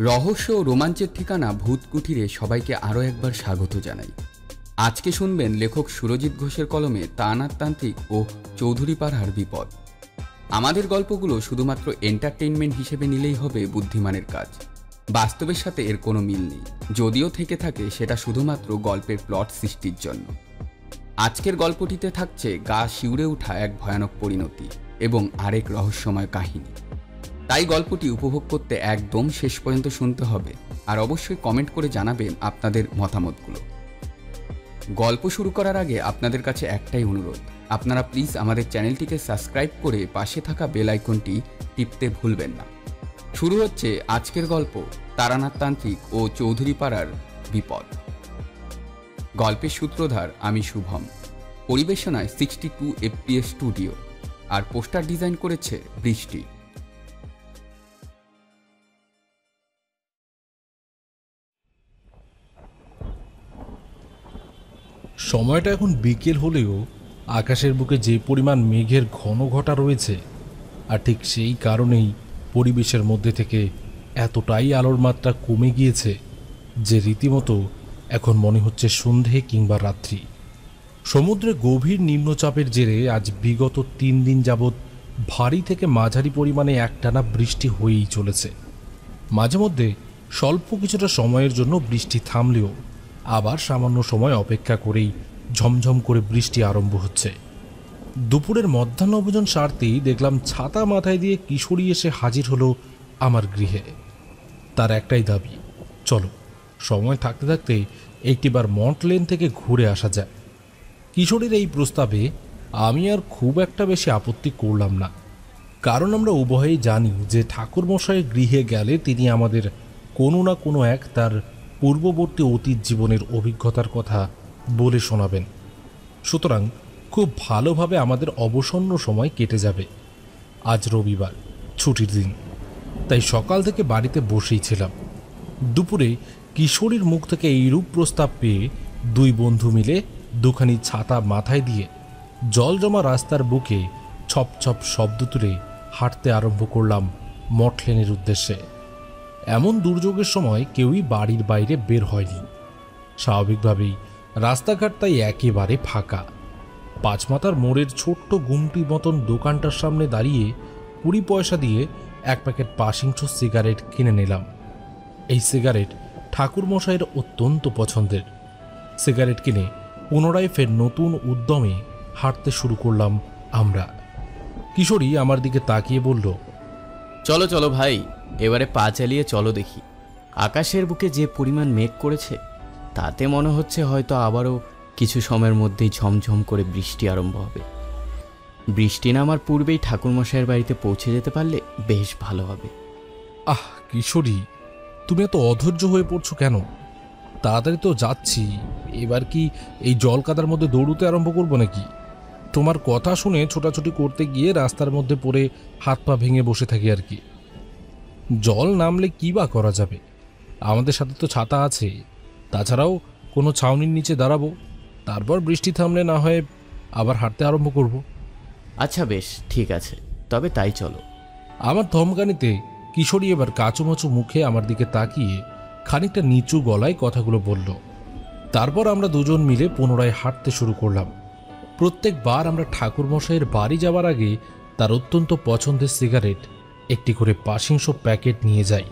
রহস্য ও রোমাঞ্চের ঠিকানা ভূত কুঠিরে সবাইকে আরও একবার স্বাগত জানাই। আজকে শুনবেন লেখক সুরজিৎ ঘোষের কলমে তান্ত্রিক ও চৌধুরীপাড়ার বিপদ। আমাদের গল্পগুলো শুধুমাত্র এন্টারটেইনমেন্ট হিসেবে নিলেই হবে বুদ্ধিমানের কাজ। বাস্তবের সাথে এর কোনো মিল নেই, যদিও থেকে থাকে সেটা শুধুমাত্র গল্পের প্লট সৃষ্টির জন্য। আজকের গল্পটিতে থাকছে গা শিউরে ওঠা এক ভয়ানক পরিণতি এবং আরেক রহস্যময় কাহিনী। তাই গল্পটি উপভোগ করতে একদম শেষ পর্যন্ত শুনতে হবে, আর অবশ্যই কমেন্ট করে জানাবেন আপনাদের মতামতগুলো। গল্প শুরু করার আগে আপনাদের কাছে একটাই অনুরোধ, আপনারা প্লিজ আমাদের চ্যানেলটিকে সাবস্ক্রাইব করে পাশে থাকা বেল আইকনটি টিপতে ভুলবেন না। শুরু হচ্ছে আজকের গল্প, তান্ত্রিক ও চৌধুরীপাড়ার বিপদ। গল্পের সূত্রধার আমি শুভম, পরিবেশনায় 62 FPS স্টুডিও, আর পোস্টার ডিজাইন করেছে বৃষ্টি। সময়টা এখন বিকেল হলেও আকাশের বুকে যে পরিমাণ মেঘের ঘন ঘটা রয়েছে, আর ঠিক সেই কারণেই পরিবেশের মধ্যে থেকে এতটাই আলোর মাত্রা কমে গিয়েছে যে রীতিমতো এখন মনে হচ্ছে সন্ধে কিংবা রাত্রি। সমুদ্রে গভীর নিম্নচাপের জেরে আজ বিগত 3 দিন যাবৎ ভারী থেকে মাঝারি পরিমাণে একটানা বৃষ্টি হয়েই চলেছে। মাঝে মধ্যে স্বল্প কিছুটা সময়ের জন্য বৃষ্টি থামলেও আবার সামান্য সময় অপেক্ষা করেই ঝমঝম করে বৃষ্টি আরম্ভ হচ্ছে। দুপুরের মধ্যাহ্নভোজন সারতেই দেখলাম ছাতা মাথায় দিয়ে কিশোরী এসে হাজির হলো আমার গৃহে। তার একটাই দাবি, চলো সময় থাকতে থাকতে একটিবার মন্টলেন থেকে ঘুরে আসা যায়। কিশোরীর এই প্রস্তাবে আমি আর খুব একটা বেশি আপত্তি করলাম না, কারণ আমরা উভয়েই জানি যে ঠাকুরমশাইয়ের গৃহে গেলে তিনি আমাদের কোনো না কোনো এক তার পূর্ববর্তী অতীত জীবনের অভিজ্ঞতার কথা বলে শোনাবেন। সুতরাং খুব ভালোভাবে আমাদের অবসন্ন সময় কেটে যাবে। আজ রবিবার, ছুটির দিন, তাই সকাল থেকে বাড়িতে বসেই ছিলাম। দুপুরে কিশোরীর মুখ থেকে এইরূপ প্রস্তাব পেয়ে দুই বন্ধু মিলে দুখানি ছাতা মাথায় দিয়ে জল জমা রাস্তার বুকে ছপ ছপ শব্দ তুলে হাঁটতে আরম্ভ করলাম মঠলেনের উদ্দেশ্যে। এমন দুর্যোগের সময় কেউই বাড়ির বাইরে বের হয়নি। স্বাভাবিকভাবেই রাস্তাঘাট তাই একেবারে ফাঁকা। পাঁচমাথার মোড়ের ছোট্ট গুমটি মতন দোকানটার সামনে দাঁড়িয়ে 20 পয়সা দিয়ে এক প্যাকেট পাশিংশ সিগারেট কিনে নিলাম। এই সিগারেট ঠাকুরমশাইয়ের অত্যন্ত পছন্দের। সিগারেট কিনে পুনরায় ফের নতুন উদ্যমে হাঁটতে শুরু করলাম আমরা। কিশোরী আমার দিকে তাকিয়ে বলল, চলো চলো ভাই, এবারে পা চালিয়ে চলো দেখি। আকাশের বুকে যে পরিমাণ মেঘ করেছে তাতে মনে হচ্ছে হয়তো আবারও কিছু সময়ের মধ্যেই ঝমঝম করে বৃষ্টি আরম্ভ হবে। বৃষ্টি নামার পূর্বেই ঠাকুরমশাইয়ের বাড়িতে পৌঁছে যেতে পারলে বেশ ভালো হবে। আহ কিশোরী, তুমি এত অধৈর্য হয়ে পড়ছো কেন? তাড়াতাড়ি তো যাচ্ছি, এবার কি এই জল কাদার মধ্যে দৌড়তে আরম্ভ করবো নাকি? তোমার কথা শুনে ছোটাছুটি করতে গিয়ে রাস্তার মধ্যে পড়ে হাত পা ভেঙে বসে থাকি আর কি। জল নামলে কী বা করা যাবে, আমাদের সাথে তো ছাতা আছে। তাছাড়াও কোনো ছাউনির নিচে দাঁড়াবো, তারপর বৃষ্টি থামলে না হয় আবার হাঁটতে আরম্ভ করব। আচ্ছা বেশ, ঠিক আছে, তবে তাই চলো। আমার ধমকানিতে কিশোরী এবার কাচুমাচু মুখে আমার দিকে তাকিয়ে খানিকটা নিচু গলায় কথাগুলো বলল। তারপর আমরা দুজন মিলে পুনরায় হাঁটতে শুরু করলাম। প্রত্যেকবার আমরা ঠাকুরমশাইয়ের বাড়ি যাওয়ার আগে তার অত্যন্ত পছন্দের সিগারেট একটি করে পাশিংশ প্যাকেট নিয়ে যাই,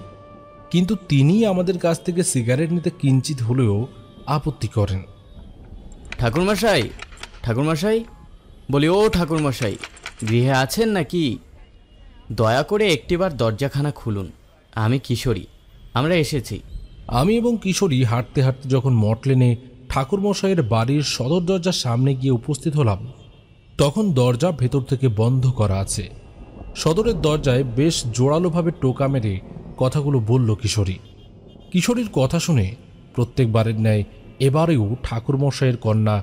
কিন্তু তিনি আমাদের কাছ থেকে সিগারেট নিতে কিঞ্চিত হলেও আপত্তি করেন। ঠাকুরমশাই, ঠাকুরমশাই বলি, ও ঠাকুরমশাই, গৃহে আছেন নাকি? দয়া করে একটিবার দরজাখানা খুলুন, আমি কিশোরী, আমরা এসেছি। আমি এবং কিশোরী হাঁটতে হাঁটতে যখন মঠলেনে ঠাকুরমশাইয়ের বাড়ির সদর দরজার সামনে গিয়ে উপস্থিত হলাম, তখন দরজা ভেতর থেকে বন্ধ করা আছে। সদরের দরজায় বেশ জোরালোভাবে টোকা মেরে কথাগুলো বলল কিশোরী। কিশোরীর কথা শুনে প্রত্যেকবারের ন্যায় এবারেও ঠাকুরমশাইয়ের কন্যা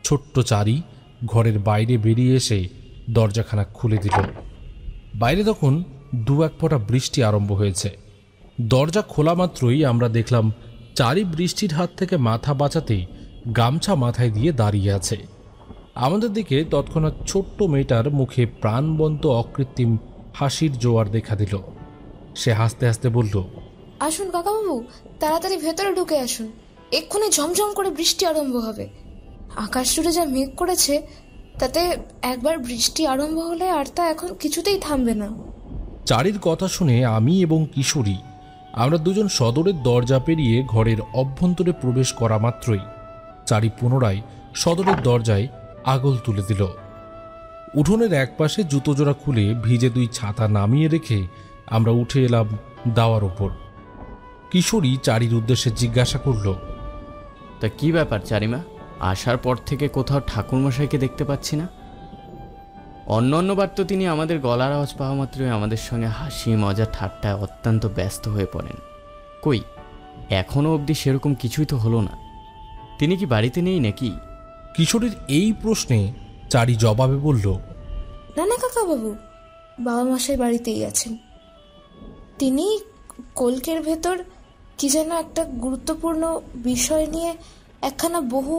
ছোট্ট চারি ঘরের বাইরে বেরিয়ে এসে দরজাখানা খুলে দিল। বাইরে তখন 2-1 ফোঁটা বৃষ্টি আরম্ভ হয়েছে। দরজা খোলা মাত্রই আমরা দেখলাম চারি বৃষ্টির হাত থেকে মাথা বাঁচাতে গামছা মাথায় দিয়ে দাঁড়িয়ে আছে। আমাদের দিকে তৎক্ষণাৎ ছোট্ট মেয়েটার মুখে প্রাণবন্ত অকৃত্রিম হাসির জোয়ার দেখা দিল। সে হাসতে হাসতে বলল, আসুন কাকাবাবু, তাড়াতাড়ি ভেতরে ঢুকে আসুন। এক্ষুনি ঝমঝম করে বৃষ্টি আরম্ভ হবে। আকাশ জুড়ে যা মেঘ করেছে, তাতে একবার বৃষ্টি আরম্ভ হলে আর তা এখন কিছুতেই থামবে না। চারির কথা শুনে আমি এবং কিশোরী আমরা দুজন সদরের দরজা পেরিয়ে ঘরের অভ্যন্তরে প্রবেশ করা মাত্রই চারি পুনরায় সদরের দরজায় আগল তুলে দিল। উঠোনের একপাশে জুতোজোড়া খুলে ভিজে 2 ছাতা নামিয়ে রেখে আমরা উঠে এলাম দাওয়ার ওপর। কিশোরী চারির উদ্দেশ্যে জিজ্ঞাসা করল, তা কি ব্যাপার চারিমা, আসার পর থেকে কোথাও ঠাকুরমশাইকে দেখতে পাচ্ছি না? অন্যবার তো তিনি আমাদের গলার আওয়াজ পাওয়া মাত্রই আমাদের সঙ্গে হাসি মজা ঠাট্টায় অত্যন্ত ব্যস্ত হয়ে পড়েন। কই, এখনও অবধি সেরকম কিছুই তো হলো না। তিনি কি বাড়িতে নেই নাকি? কিশোরীর এই প্রশ্নে চারি জবাবে বলল, না না কাকাবাবু, বাবা মশাই বাড়িতেই আছেন। তিনি কলকের ভেতর কি যেন একটা গুরুত্বপূর্ণ বিষয় নিয়ে একখানা বহু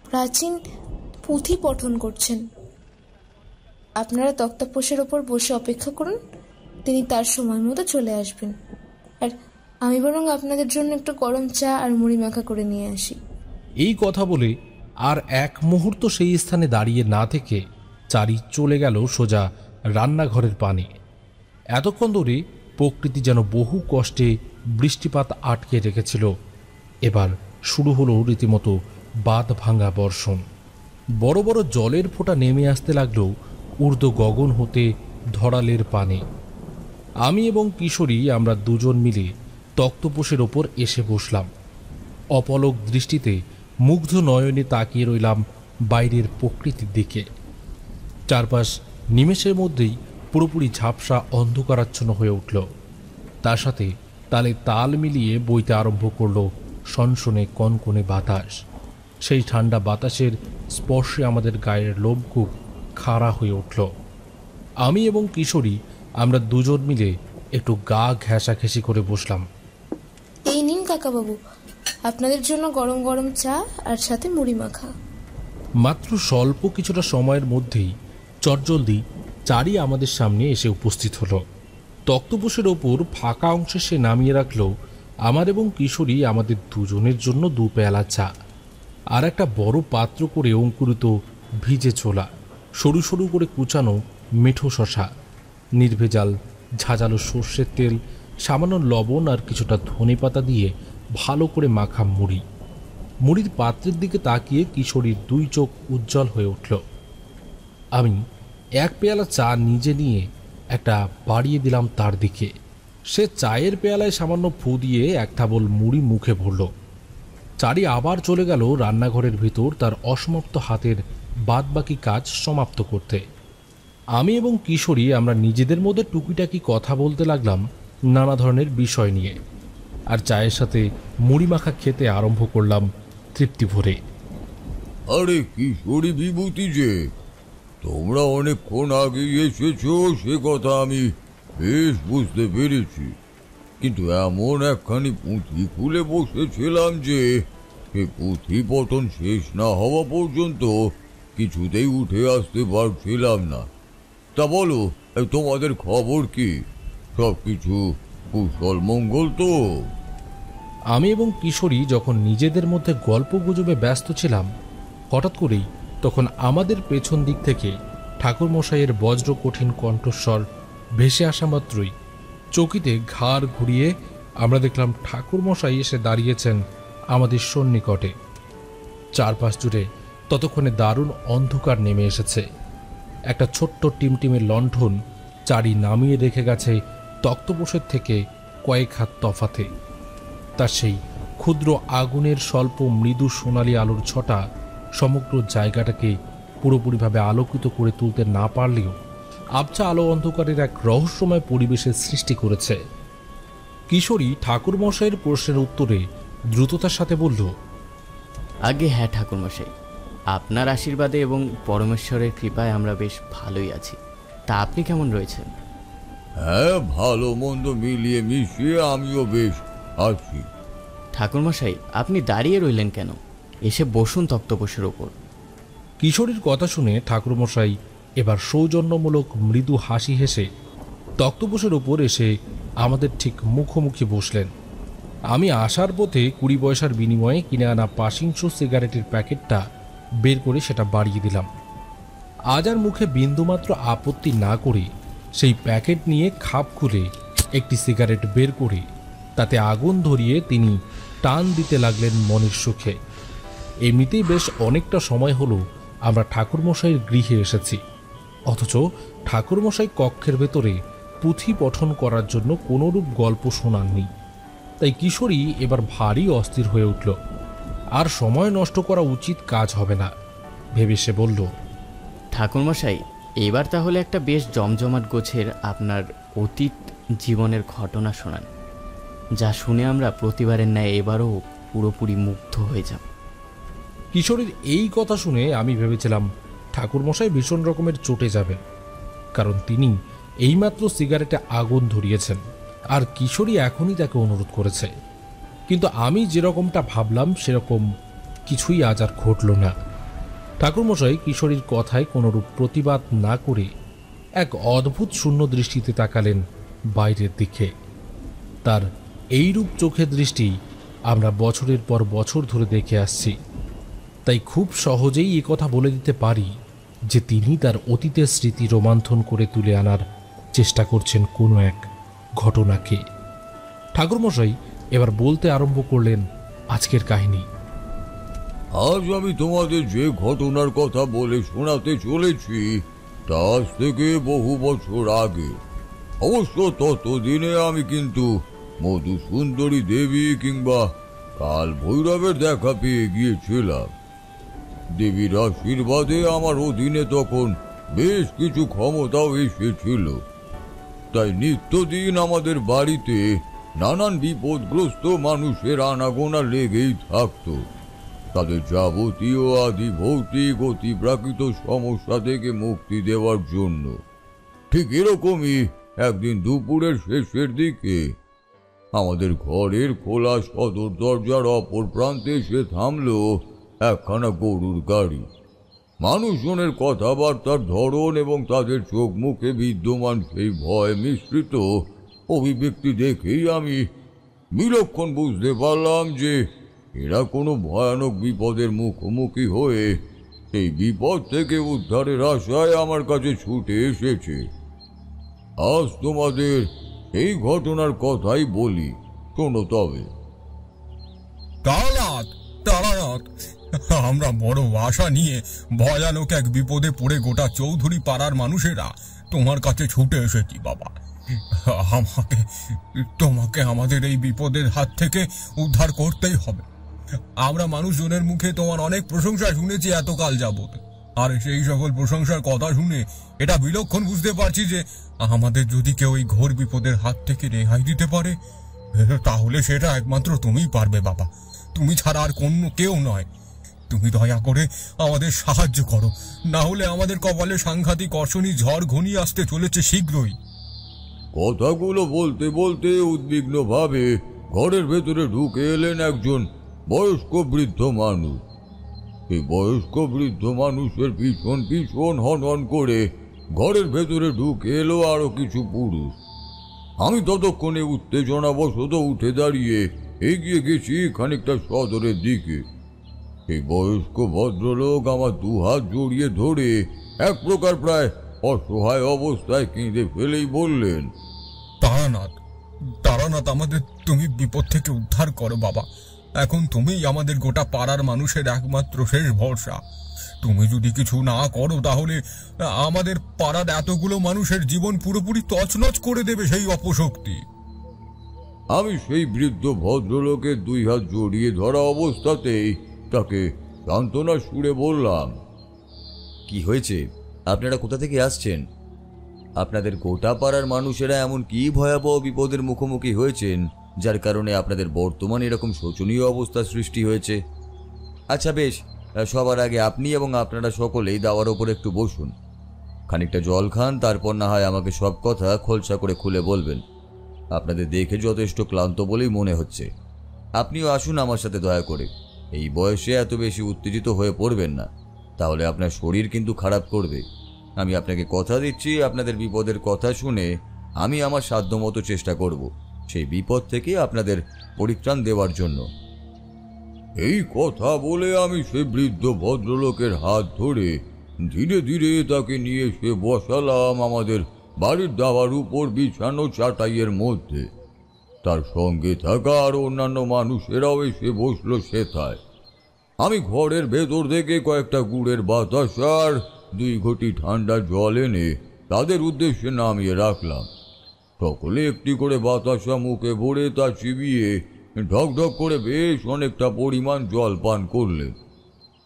প্রাচীন পুঁথি পঠন করছেন। আপনারা তক্তপোষের ওপর বসে অপেক্ষা করুন, তিনি তার সময় মতো চলে আসবেন। আর আমি বরং আপনাদের জন্য একটু গরম চা আর মুড়ি মাখা করে নিয়ে আসি। এই কথা বলে আর এক মুহূর্ত সেই স্থানে দাঁড়িয়ে না থেকে চারি চলে গেল সোজা রান্নাঘরের পানে। এতক্ষণ ধরে প্রকৃতি যেন বহু কষ্টে বৃষ্টিপাত আটকে রেখেছিল। এবার শুরু হলো রীতিমতো বাঁধ ভাঙা বর্ষণ। বড় বড় জলের ফোঁটা নেমে আসতে লাগলো ঊর্ধ্ব গগন হতে ধরালের পানে। আমি এবং কিশোরী আমরা দুজন মিলে তক্তপোষের ওপর এসে বসলাম। অপলক দৃষ্টিতে মুগ্ধ নয়নে তাকিয়ে রইলাম বাইরের প্রকৃতির দিকে। চারপাশ নিমেষের মধ্যেই পুরোপুরি ঝাপসা অন্ধকারাচ্ছন্ন হয়ে উঠল। তার সাথে তালে তাল মিলিয়ে বইতে আরম্ভ করল সনসনে কনকনে বাতাস। সেই ঠান্ডা বাতাসের স্পর্শে আমাদের গায়ের লোমকূপ খাড়া হয়ে উঠল। আমি এবং কিশোরী আমরা দুজন মিলে একটু গা ঘেঁষাঘেঁষি করে বসলাম। এই নিন কাকাবাবু, আপনাদের জন্য গরম গরম চা আর সাথে মুড়ি মাখা। মাত্র স্বল্প কিছুটা সময়ের মধ্যেই চটজলদি চারি আমাদের সামনে এসে উপস্থিত হলো। তক্তপোষের ওপর ফাঁকা অংশে সে নামিয়ে রাখল আমার এবং কিশোরী আমাদের দুজনের জন্য 2 পেয়ালা চা আর একটা বড় পাত্র করে অঙ্কুরিত ভিজে ছোলা, সরু সরু করে কুচানো মেঠো শশা, নির্ভেজাল ঝাঁঝালো সর্ষের তেল, সামান্য লবণ আর কিছুটা ধনেপাতা দিয়ে ভালো করে মাখা মুড়ি। মুড়ির পাত্রের দিকে তাকিয়ে কিশোরীর 2 চোখ উজ্জ্বল হয়ে উঠল। আমি 1 পেয়ালা চা নিজে নিয়ে একটা বাড়িয়ে দিলাম তার দিকে। সে চায়ের পেয়ালায় সামান্য ফু দিয়ে 1 থাবল মুড়ি মুখে ভরল। চারি আবার চলে গেল রান্নাঘরের ভিতর তার অসমাপ্ত হাতের বাদবাকি কাজ সমাপ্ত করতে। আমি এবং কিশোরী আমরা নিজেদের মধ্যে টুকিটাকি কথা বলতে লাগলাম নানা ধরনের বিষয় নিয়ে, আর চায়ের সাথে মুড়ি মাখা খেতে আরম্ভ করলাম তৃপ্তি ভরে। আরে কিশোরী বিভূতি যে, তোমরা অনেকক্ষণ আগে এসেছো সে কথা আমি বেশ বুঝতে পেরেছি, কিন্তু এমন একখানি পুঁথি খুলে বসেছিলাম যে সে পুঁথি পঠন শেষ না হওয়া পর্যন্ত কিছুতেই উঠে আসতে পারছিলাম না। তা বলো, তোমাদের খবর কি? সবকিছু কুশল মঙ্গল তো? আমি এবং কিশোরী যখন নিজেদের মধ্যে গল্প গুজবে ব্যস্ত ছিলাম, হঠাৎ করেই তখন আমাদের পেছন দিক থেকে ঠাকুরমশাইয়ের বজ্র কঠিন কণ্ঠস্বর ভেসে আসা মাত্রই চকিতে ঘাড় ঘুরিয়ে আমরা দেখলাম ঠাকুরমশাই এসে দাঁড়িয়েছেন আমাদের সন্নিকটে। চারপাশ জুড়ে ততক্ষণে দারুণ অন্ধকার নেমে এসেছে। একটা ছোট্ট টিমটিমে লণ্ঠন চারি নামিয়ে রেখে গেছে তক্তপোষের থেকে কয়েক হাত তফাতে। তার সেই ক্ষুদ্র আগুনের স্বল্প মৃদু সোনালি আলোর ছটা সমগ্র জায়গাটাকে পুরোপুরিভাবে আলোকিত করে তুলতে না পারলেও আবছা আলো অন্ধকারের এক রহস্যময় পরিবেশের সৃষ্টি করেছে। কিশোরী ঠাকুরমশাইয়ের প্রশ্নের উত্তরে দ্রুততার সাথে বলল, আগে হ্যাঁ ঠাকুরমশাই, আপনার আশীর্বাদে এবং পরমেশ্বরের কৃপায় আমরা বেশ ভালোই আছি। তা আপনি কেমন রয়েছেন? হ্যাঁ, ভালো মন্দ মিলিয়ে মিশিয়ে আমিও বেশ আছি। ঠাকুরমশাই, আপনি দাঁড়িয়ে রইলেন কেন? এসে বসুন তক্তপোষের ওপর। কিশোরীর কথা শুনে ঠাকুরমশাই এবার সৌজন্যমূলক মৃদু হাসি হেসে তক্তপোষের ওপর এসে আমাদের ঠিক মুখোমুখি বসলেন। আমি আসার পথে 20 পয়সার বিনিময়ে কিনে আনা 500 সিগারেটের প্যাকেটটা বের করে সেটা বাড়িয়ে দিলাম। আজ আর মুখে বিন্দুমাত্র আপত্তি না করে সেই প্যাকেট নিয়ে খাপ খুলে একটি সিগারেট বের করে তাতে আগুন ধরিয়ে তিনি টান দিতে লাগলেন মনের সুখে। এমনিতেই বেশ অনেকটা সময় হলো আমরা ঠাকুরমশাইয়ের গৃহে এসেছি, অথচ ঠাকুরমশাই কক্ষের ভেতরে পুঁথি পঠন করার জন্য কোনোরূপ গল্প শোনাননি। তাই কিশোরী এবার ভারী অস্থির হয়ে উঠল। আর সময় নষ্ট করা উচিত কাজ হবে না ভেবে সে বলল, ঠাকুরমশাই, এবার তাহলে একটা বেশ জমজমাট গোছের আপনার অতীত জীবনের ঘটনা শোনান, যা শুনে আমরা প্রতিবারের ন্যায় এবারও পুরোপুরি মুগ্ধ হয়ে যাব। কিশোরীর এই কথা শুনে আমি ভেবেছিলাম ঠাকুরমশাই ভীষণ রকমের চটে যাবেন, কারণ তিনি এইমাত্র সিগারেটে আগুন ধরিয়েছেন আর কিশোরী এখনই তাকে অনুরোধ করেছে। কিন্তু আমি যেরকমটা ভাবলাম সেরকম কিছুই আজ আর ঘটল না। ঠাকুরমশাই কিশোরীর কথায় কোনোরূপ প্রতিবাদ না করে এক অদ্ভুত শূন্য দৃষ্টিতে তাকালেন বাইরের দিকে। তার এইরূপ চোখের দৃষ্টি আমরা বছরের পর বছর ধরে দেখে আসছি, তাই খুব সহজেই এ কথা বলে দিতে পারি যে তিনি তার অতীতের স্মৃতি রোমন্থন করে তুলে আনার চেষ্টা করছেন কোনো এক ঘটনাকে। ঠাকুরমশাই এবার বলতে আরম্ভ করলেন আজকের কাহিনী। আজ আমি তোমাদের যে ঘটনার কথা বলে শোনাতে চলেছি তা আজ থেকে বহু বছর আগে। অবশ্য ততদিনে আমি কিন্তু মধুসুন্দরী দেবী কিংবা কাল ভৈরবের দেখা পেয়ে গিয়েছিলাম। দেবীর আশীর্বাদে আমার অধীনে তখন বেশ কিছু ক্ষমতাও এসেছিল, তাই নিত্যদিন আমাদের বাড়িতে নানান বিপদগ্রস্ত মানুষের আনাগোনা লেগেই থাকত, তাদের যাবতীয় আদি ভৌতিক অতিপ্রাকৃত সমস্যা থেকে মুক্তি দেওয়ার জন্য। ঠিক এরকমই একদিন দুপুরের শেষের দিকে আমাদের ঘরের খোলা সদর দরজার অপর প্রান্তে এসে থামল একখানা গরুর গাড়ি। মানুষজনের কথাবার্তার ধরন এবং তাদের চোখ মুখে বিদ্যমান সেই ভয় মিশ্রিত অভিব্যক্তি দেখেই আমি বিলক্ষণ বুঝতে পারলাম যে এরা কোনো ভয়ানক বিপদের মুখোমুখি হয়ে এই বিপদ থেকে উদ্ধারের আশায় আমার কাছে ছুটে এসেছে। আজ তোমাদের এই ঘটনার কথাই বলি, শোনো তবে। তারানাথ, তারানাথ, আমরা বড় আশা নিয়ে ভয়ানক এক বিপদে পড়ে গোটা চৌধুরী পাড়ার মানুষেরা তোমার কাছে ছুটে এসেছি বাবা। তোমাকে আমাদের এই বিপদের হাত থেকে উদ্ধার করতেই হবে। আমরা মানুষজনের মুখে তোমার অনেক প্রশংসা শুনেছি এতকাল যাবত, আর সেই সকল প্রশংসার কথা শুনে এটা বিলক্ষণ বুঝতে পারছি যে আমাদের যদি কেউ এই ঘোর বিপদের হাত থেকে রেহাই দিতে পারে তাহলে সেটা একমাত্র তুমিই পারবে বাবা। তুমি ছাড়া আর কোনো কেউ নয়। তুমি দয়া করে আমাদের সাহায্য করো, না হলে আমাদের কপালে সাংঘাতিক অশনি ঝড় ঘনিয়ে আসতে চলেছে শীঘ্রই। কথাগুলো বলতে বলতে উদ্বিগ্ন ভাবে ঘরের ভেতরে ঢুকে এলেন একজন বয়স্ক বৃদ্ধ মানুষ। এই বয়স্ক বৃদ্ধ মানুষের পিছন পিছন হনহন করে ঘরের ভেতরে ঢুকে এলো আরো কিছু পুরুষ। আমি ততক্ষণে উত্তেজনাবশত উঠে দাঁড়িয়ে এগিয়ে গেছি খানিকটা সদরের দিকে। এই বয়স্ক ভদ্রলোক আমার দুহাত জড়িয়ে ধরে এক প্রকার প্রায় অসহায় অবস্থায় কেঁদে ফেলেই বললেন, তারানাথ, তারানাথ, আমাদের তুমি বিপদ থেকে উদ্ধার করো বাবা। এখন তুমিই আমাদের গোটা পাড়ার মানুষের একমাত্র শেষ ভরসা। তুমি যদি কিছু না করো তাহলে আমাদের পাড়ার এতগুলো মানুষের জীবন পুরোপুরি তছনছ করে দেবে সেই অপশক্তি। আমি সেই বৃদ্ধ ভদ্রলোকের দুই হাত জড়িয়ে ধরা অবস্থাতেই তাকে সান্ত্বনা সুরে বললাম, কি হয়েছে? আপনারা কোথা থেকে আসছেন? আপনাদের গোটা পাড়ার মানুষেরা এমন কি ভয়াবহ বিপদের মুখোমুখি হয়েছেন যার কারণে আপনাদের বর্তমান এরকম শোচনীয় অবস্থা সৃষ্টি হয়েছে? আচ্ছা বেশ, সবার আগে আপনি এবং আপনারা সকলেই দাওয়ার ওপর একটু বসুন, খানিকটা জল খান, তারপর না হয় আমাকে সব কথা খোলসা করে খুলে বলবেন। আপনাদের দেখে যথেষ্ট ক্লান্ত বলেই মনে হচ্ছে। আপনিও আসুন আমার সাথে দয়া করে। এই বয়সে এত বেশি উত্তেজিত হয়ে পড়বেন না, তাহলে আপনার শরীর কিন্তু খারাপ করবে। আমি আপনাকে কথা দিচ্ছি, আপনাদের বিপদের কথা শুনে আমি আমার সাধ্যমতো চেষ্টা করব সেই বিপদ থেকে আপনাদের পরিত্রাণ দেওয়ার জন্য। এই কথা বলে আমি সে বৃদ্ধ ভদ্রলোকের হাত ধরে ধীরে ধীরে তাকে নিয়ে এসে বসালাম আমাদের বাড়ির দাওয়ার উপর বিছানো চাটাইয়ের মধ্যে। তার সঙ্গে থাকা আর অন্যান্য মানুষেরাও এসে বসলো সেথায়। আমি ঘরের ভেতর থেকে কয়েকটা গুড়ের বাতাসার 2 ঘটি ঠান্ডা জল এনে তাদের উদ্দেশ্যে নামিয়ে রাখলাম। সকলে একটি করে বাতাসা মুখে ভরে তা চিবিয়ে ঢকঢক করে বেশ অনেকটা পরিমাণ জল পান করলেন।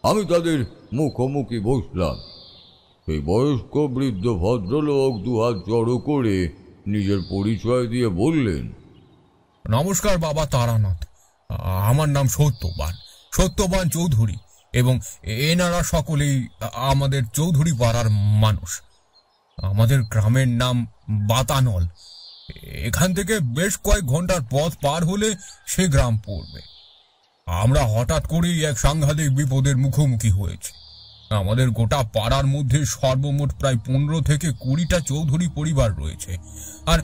আমি তাদের মুখোমুখি বসলাম। সেই বয়স্ক বৃদ্ধ ভদ্রলোক 2 হাত জড়ো করে নিজের পরিচয় দিয়ে বললেন, নমস্কার বাবা তারানাথ, আমার নাম সত্যবান চৌধুরী এবং এনারা সকলেই আমাদের চৌধুরী পাড়ার মানুষ। আমাদের গ্রামের নাম বাতানল। এখান থেকে বেশ কয়েক ঘন্টার পথ পার হলে সে গ্রাম পড়বে। আমরা হঠাৎ করেই এক সাংঘাতিক বিপদের মুখোমুখি হয়েছি। আমাদের গোটা পাড়ার মধ্যে সর্বমোট প্রায় 15 থেকে 20টা চৌধুরী পরিবার রয়েছে, আর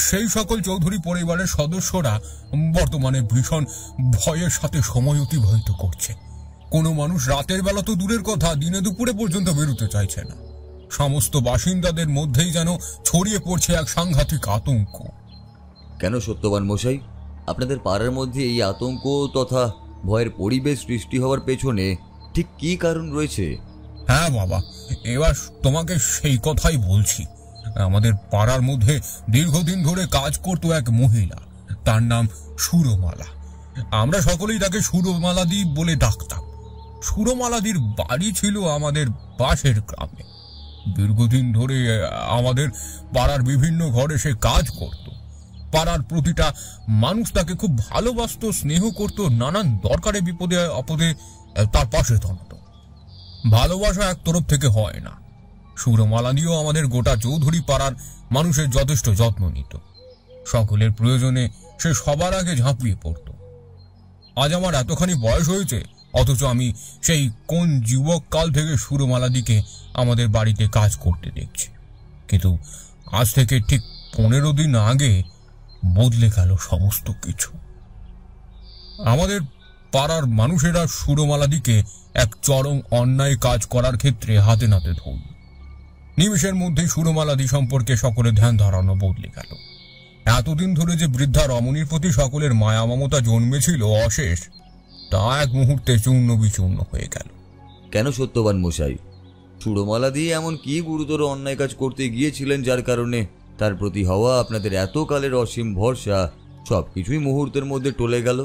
সেই সকল চৌধুরী পরিবারের সদস্যরা বর্তমানে ভীষণ ভয়ের সাথে সময় অতিবাহিত করছে। কোনো মানুষ রাতের বেলা তো দূরের কথা, দিনে দুপুরে পর্যন্ত বেরোতে চাইছে না। সমস্ত বাসিন্দাদের মধ্যেই যেন ছড়িয়ে পড়ছে এক সাংঘাতিক আতঙ্ক। কেন সত্যবান মশাই, আপনাদের পাড়ার মধ্যে এই আতঙ্ক তথা ভয়ের পরিবেশ সৃষ্টি হওয়ার পেছনে ঠিক কী কারণ রয়েছে? হ্যাঁ বাবা, এবার তোমাকে সেই কথাই বলছি। আমাদের পাড়ার মধ্যে দীর্ঘদিন ধরে কাজ করতো এক মহিলা, তার নাম সুরমালা। আমরা সকলেই তাকে সুরমালাদি বলে ডাকতাম। সুরমালাদির বাড়ি ছিল আমাদের পাশের গ্রামে। দীর্ঘদিন ধরে আমাদের পাড়ার বিভিন্ন ঘরে সে কাজ করত। পাড়ার প্রতিটা মানুষ তাকে খুব ভালোবাসত, স্নেহ করত, নানান দরকারে বিপদে আপদে তার পাশে দাঁড়াতো। ভালোবাসা এক তরফ থেকে হয় না। সুরমালাদিও আমাদের গোটা চৌধুরী পাড়ার মানুষের যথেষ্ট যত্ন নিত। সকলের প্রয়োজনে সে সবার আগে ঝাঁপিয়ে পড়ত। আজ আমার এতখানি বয়স হয়েছে, অথচ আমি সেই কোন যুবক কাল থেকে সুরমালাদিকে আমাদের বাড়িতে কাজ করতে দেখছি। কিন্তু আজ থেকে ঠিক 15 দিন আগে বদলে গেল সমস্ত কিছু। আমাদের পাড়ার মানুষেরা সুরমালাদিকে এক চরম অন্যায় কাজ করার ক্ষেত্রে হাতে নাতে ধরল। নিমেষের মধ্যেই সুরমালাদি সম্পর্কে সকলের ধ্যান ধারণা বদলে গেল। এতদিন ধরে যে বৃদ্ধা রমণীর প্রতি সকলের মায়া মমতা জন্মেছিল অশেষ, তা এক মুহূর্তে চূর্ণ বিচূর্ণ হয়ে গেল। কেন সত্যবান মশাই, সুরমালা দিয়ে এমন কি গুরুতর অন্যায় কাজ করতে গিয়েছিলেন যার কারণে তার প্রতি হওয়া আপনাদের এতকালের অসীম ভরসা সবকিছুই মুহূর্তের মধ্যে টলে গেল?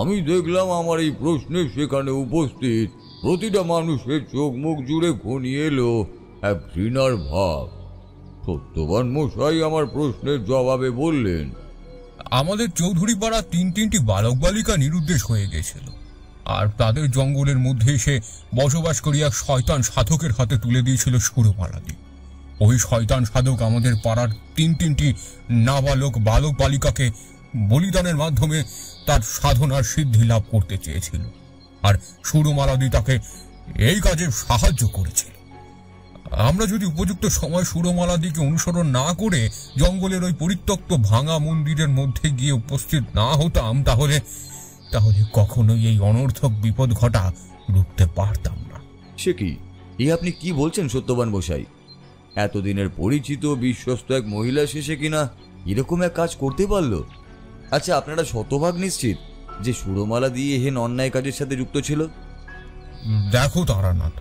আমি দেখলাম আমার এই প্রশ্নে সেখানে উপস্থিত প্রতিটা মানুষের চোখ মুখ জুড়ে ঘনিয়ে এলো এক ঘৃণার ভাব। সত্যবান মশাই আমার প্রশ্নের জবাবে বললেন, আমাদের চৌধুরী পাড়া 3টি বালক বালিকা নিরুদ্দেশ হয়ে গেছিল, আর তাদের জঙ্গলের মধ্যে এসে বসবাস করি এক শয়তান সাধকের হাতে তুলে দিয়েছিল সুরমালাদি। ওই শয়তান সাধক আমাদের পাড়ার 3টি নাবালক বালক বালিকাকে বলিদানের মাধ্যমে তার সাধনার সিদ্ধি লাভ করতে চেয়েছিল, আর সুরমালাদি তাকে এই কাজে সাহায্য করেছিল। আমরা যদি উপযুক্ত সময় সুরমালাদিকে অনুসরণ না করে জঙ্গলের ওই পরিত্যক্ত ভাঙা মন্দিরের মধ্যে গিয়ে উপস্থিত না হতাম, তাহলে কখনোই এই অনর্থক বিপদ ঘটা রুখতে পারতাম না। সে কি, আপনি কি বলছেন সত্যবান মশাই? এতদিনের পরিচিত বিশ্বস্ত এক মহিলা শেষে কিনা এরকম এক কাজ করতে পারলো? আচ্ছা, আপনারা শতভাগ নিশ্চিত যে সুরমালা দিয়ে হেন অন্যায় কাজের সাথে যুক্ত ছিল? দেখো তারানাথ,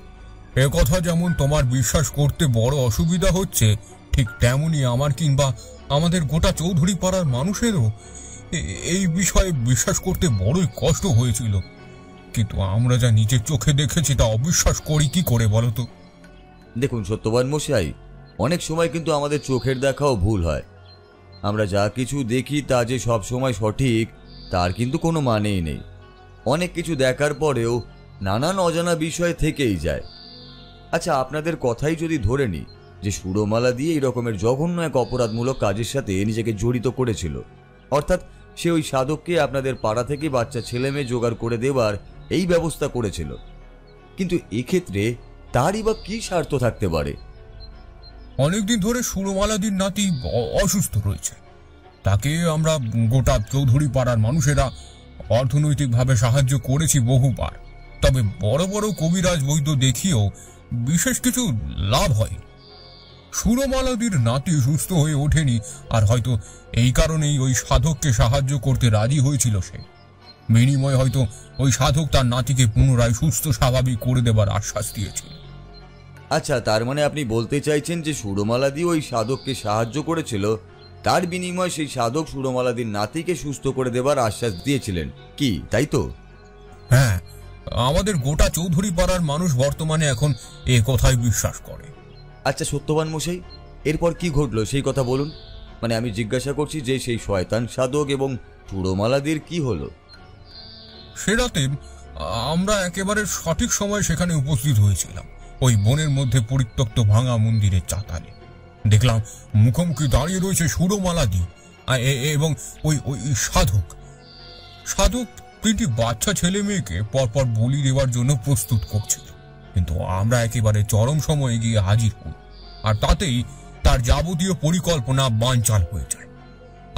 এ কথা যেমন তোমার বিশ্বাস করতে বড় অসুবিধা হচ্ছে, ঠিক তেমনি আমার কিংবা আমাদের গোটা চৌধুরী পাড়ার মানুষেরও এই বিষয়ে বিশ্বাস করতে বড়ই কষ্ট হয়েছিল। কিন্তু আমরা যা নিজের চোখে দেখেছি তা অবিশ্বাস করি কি করে বলো তো? দেখুন সত্যবান মশাই, অনেক সময় কিন্তু আমাদের চোখের দেখাও ভুল হয়। আমরা যা কিছু দেখি তা যে সব সময় সঠিক তার কিন্তু কোনো মানেই নেই। অনেক কিছু দেখার পরেও নানান অজানা বিষয় থেকেই যায়। আচ্ছা, আপনাদের কথাই যদি ধরে নিই যে সুরমালা দিয়ে এই রকমের জঘন্য এক অপরাধমূলক কাজের সাথে নিজেকে জড়িত করেছিল, অর্থাৎ সে ওই সাধককে আপনাদের পাড়া থেকে বাচ্চা ছেলে মেয়ে জোগাড় করে দেবার এই ব্যবস্থা করেছিল, কিন্তু এক্ষেত্রে তারই বা কি স্বার্থ থাকতে পারে? অনেকদিন ধরে সুরমালাদির নাতি অসুস্থ রয়েছে। তাকে আমরা গোটা চৌধুরী পাড়ার মানুষেরা অর্থনৈতিকভাবে সাহায্য করেছি বহুবার, তবে বড় বড় কবিরাজ বৈদ্য দেখিয়েও বিশেষ কিছু লাভ হয়। সুরমালাদির নাতি সুস্থ হয়ে ওঠেনি, আর হয়তো এই কারণেই ওই সাধককে সাহায্য করতে রাজি হয়েছিল সে। বিনিময়ে হয়তো ওই সাধক তার নাতিকে পুনরায় সুস্থ স্বাভাবিক করে দেবার আশ্বাস দিয়েছিল। আচ্ছা, তার মানে আপনি বলতে চাইছেন যে সুরমালাদি ওই সাধককে সাহায্য করেছিল, তার বিনিময়ে সেই সাধক সুরমালাদির নাতিকে সুস্থ করে দেবার আশ্বাস দিয়েছিলেন, কি তাই তো? হ্যাঁ, আমাদের গোটা চৌধুরী পাড়ার মানুষ বর্তমানে এখন এ কথাই বিশ্বাস করে। আচ্ছা সত্যবান মশাই, এরপর কি ঘটলো সেই কথা বলুন। মানে আমি জিজ্ঞাসা করছি যে সেই শয়তান সাধক এবং সুরমালাদির কি হলো? সে রাতে আমরা একেবারে সঠিক সময় সেখানে উপস্থিত হয়েছিলাম, ওই বনের মধ্যে পরিত্যক্ত ভাঙা মন্দিরের চাতালে। দেখলাম মুখোমুখি দাঁড়িয়ে রয়েছে সুরমালাদি এবং ওই ওই সাধক। সাধক 3টি বাচ্চা ছেলে মেয়েকে পরপর বলি দেওয়ার জন্য প্রস্তুত করছিল, কিন্তু আমরা একেবারে চরম সময়ে গিয়ে হাজির হই, আর তাতেই তার যাবতীয় পরিকল্পনা বানচাল হয়ে যায়।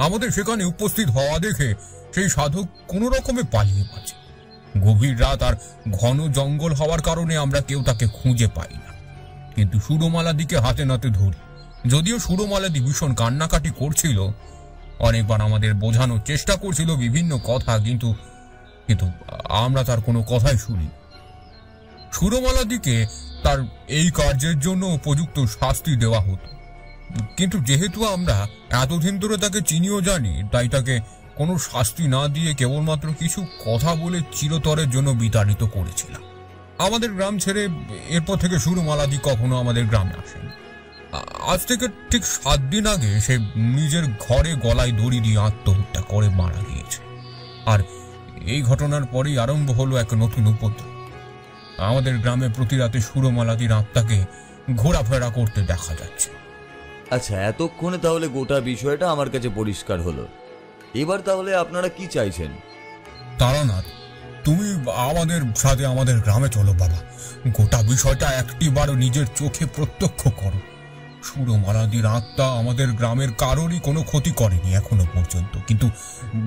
আমাদের সেখানে উপস্থিত হওয়া দেখে সেই সাধক কোনো রকমে পালিয়ে বাঁচে। গভীর রাত আর ঘন জঙ্গল হওয়ার কারণে আমরা কেউ তাকে খুঁজে পাই না, কিন্তু সুরমালাদিকে হাতে নাতে ধরি। যদিও সুরমালাদি ভীষণ কান্নাকাটি করছিল, অনেকবার আমাদের বোঝানোর চেষ্টা করছিল বিভিন্ন কথা, কিন্তু আমরা তার কোনো কথাই শুনি। সুরমালাদিকে তার এই কার্যের জন্য উপযুক্ত শাস্তি দেওয়া হতো, কিন্তু যেহেতু আমরা এতদিন ধরে তাকে চিনিও জানি, তাই তাকে কোনো শাস্তি না দিয়ে কেবলমাত্র কিছু কথা বলে চিরতরের জন্য বিতাড়িত করেছিলাম। আমাদের গ্রাম ছেড়ে এরপর থেকে সুরমালাদি কখনো আমাদের গ্রামে আসেনি। আজ থেকে ঠিক 7 দিন আগে সে নিজের ঘরে গলায় দড়ি দিয়ে আত্মহত্যা করে মারা গিয়েছে। আর এই ঘটনার পরেই আরম্ভ হলো এক নতুন উপদ্রব। আমাদের গ্রামে প্রতি রাতে সুরমালাদির আত্মাকে ঘোরাফেরা করতে দেখা যাচ্ছে। আচ্ছা, এতক্ষণে তাহলে গোটা বিষয়টা আমার কাছে পরিষ্কার হলো। এবার তাহলে আপনারা কি চাইছেন? তারানাথ, তুমি আমাদের সাথে আমাদের গ্রামে চলো বাবা, গোটা বিষয়টা একটিবারও নিজের চোখে প্রত্যক্ষ করো। সুরমালাদির আত্মা আমাদের গ্রামের কারোরই কোনো ক্ষতি করেনি এখনো পর্যন্ত, কিন্তু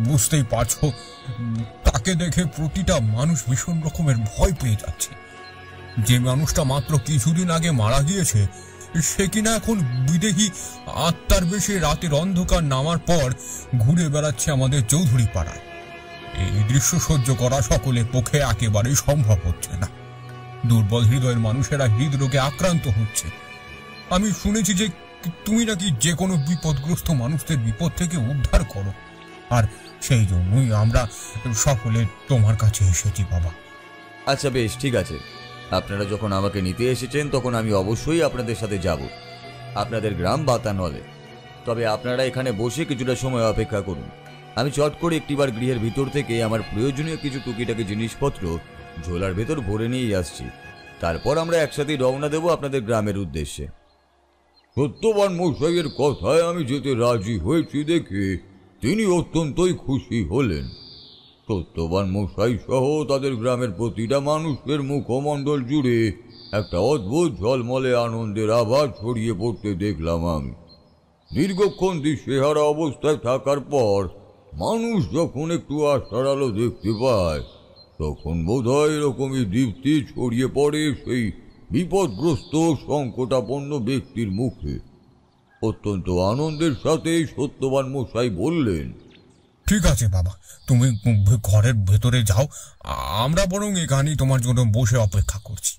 বুঝতেই পারছো তাকে দেখে প্রতিটা মানুষ ভীষণ রকমের ভয় পেয়ে যাচ্ছে। যে মানুষটা মাত্র কিছুদিন আগে মারা গিয়েছে, সে কিনা এখন বিদেহী আত্মার বেশে রাতের অন্ধকার নামার পর ঘুরে বেড়াচ্ছে আমাদের চৌধুরী পাড়ায়। এই দৃশ্য সহ্য করা সকলের পক্ষে একেবারেই সম্ভব হচ্ছে না। দুর্বল হৃদয়ের মানুষেরা হৃদরোগে আক্রান্ত হচ্ছে। আমি শুনেছি যে তুমি নাকি যে কোনো বিপদগ্রস্ত মানুষদের বিপদ থেকে উদ্ধার করো, আর সেই জন্যই আমরা সকলে তোমার কাছে এসেছি বাবা। আচ্ছা বেশ, ঠিক আছে। আপনারা যখন আমাকে নিতে এসেছেন তখন আমি অবশ্যই আপনাদের সাথে যাব, আপনাদের গ্রাম বাতানলে। তবে আপনারা এখানে বসে কিছুটা সময় অপেক্ষা করুন। আমি চট করে একটিবার গৃহের ভিতর থেকে আমার প্রয়োজনীয় কিছু টুকিটাকি জিনিসপত্র ঝোলার ভেতর ভরে নিয়ে আসছি। তারপর আমরা একসাথেই রওনা দেব আপনাদের গ্রামের উদ্দেশ্যে। সত্যবান মশাইয়ের কথায় আমি যেতে রাজি হয়েছি দেখে তিনি অত্যন্তই খুশি হলেন। সত্যবান মশাই সহ তাদের গ্রামের প্রতিটা মানুষের মুখমণ্ডল জুড়ে একটা অদ্ভুত ঝলমলে আনন্দের আভাস ছড়িয়ে পড়তে দেখলাম আমি। দীর্ঘক্ষণ দিশেহারা অবস্থায় থাকার পর মানুষ যখন একটু আশার আলো দেখতে পায়, তখন বোধহয় এরকমই দীপ্তি ছড়িয়ে পড়ে সেই বিপদগ্রস্ত সংকটাপন্ন ব্যক্তির মুখে। অত্যন্ত আনন্দের সাথে সত্যবান মশাই বললেন, ঠিক আছে বাবা, তুমি ঘরের ভেতরে যাও, আমরা বরং এখানেই তোমার জন্য বসে অপেক্ষা করছি।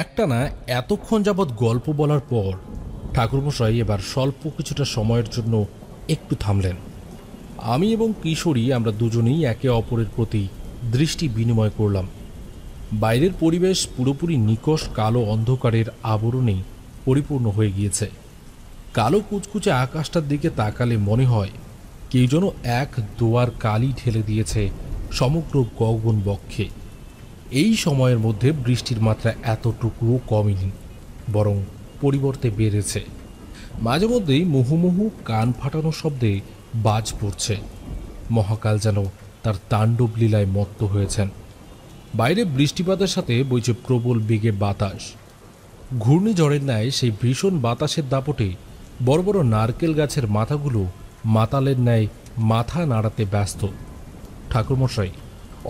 একটানা এতক্ষণ যাবৎ গল্প বলার পর ঠাকুরমশাই এবার স্বল্প কিছুটা সময়ের জন্য একটু থামলেন। আমি এবং কিশোরী আমরা দুজনেই একে অপরের প্রতি দৃষ্টি বিনিময় করলাম। বাইরের পরিবেশ পুরোপুরি নিকষ কালো অন্ধকারের আবরণে পরিপূর্ণ হয়ে গিয়েছে। কালো কুচকুচে আকাশটার দিকে তাকালে মনে হয় কেউ যেন এক দোয়ার কালি ঢেলে দিয়েছে সমগ্র গগন বক্ষে। এই সময়ের মধ্যে বৃষ্টির মাত্রা এতটুকুও কমেনি, বরং পরিবর্তে বেড়েছে। মাঝে মধ্যেই মুহুমুহু কান ফাটানো শব্দে বাজ পড়ছে। মহাকাল যেন তার তাণ্ডব লীলায় মত্ত হয়েছেন। বাইরে বৃষ্টিপাতের সাথে বইছে প্রবল বেগে বাতাস। ঘূর্ণিঝড়ের ন্যায় সেই ভীষণ বাতাসের দাপটে বড় বড় নারকেল গাছের মাথাগুলো মাতালের ন্যায় মাথা নাড়াতে ব্যস্ত। ঠাকুরমশাই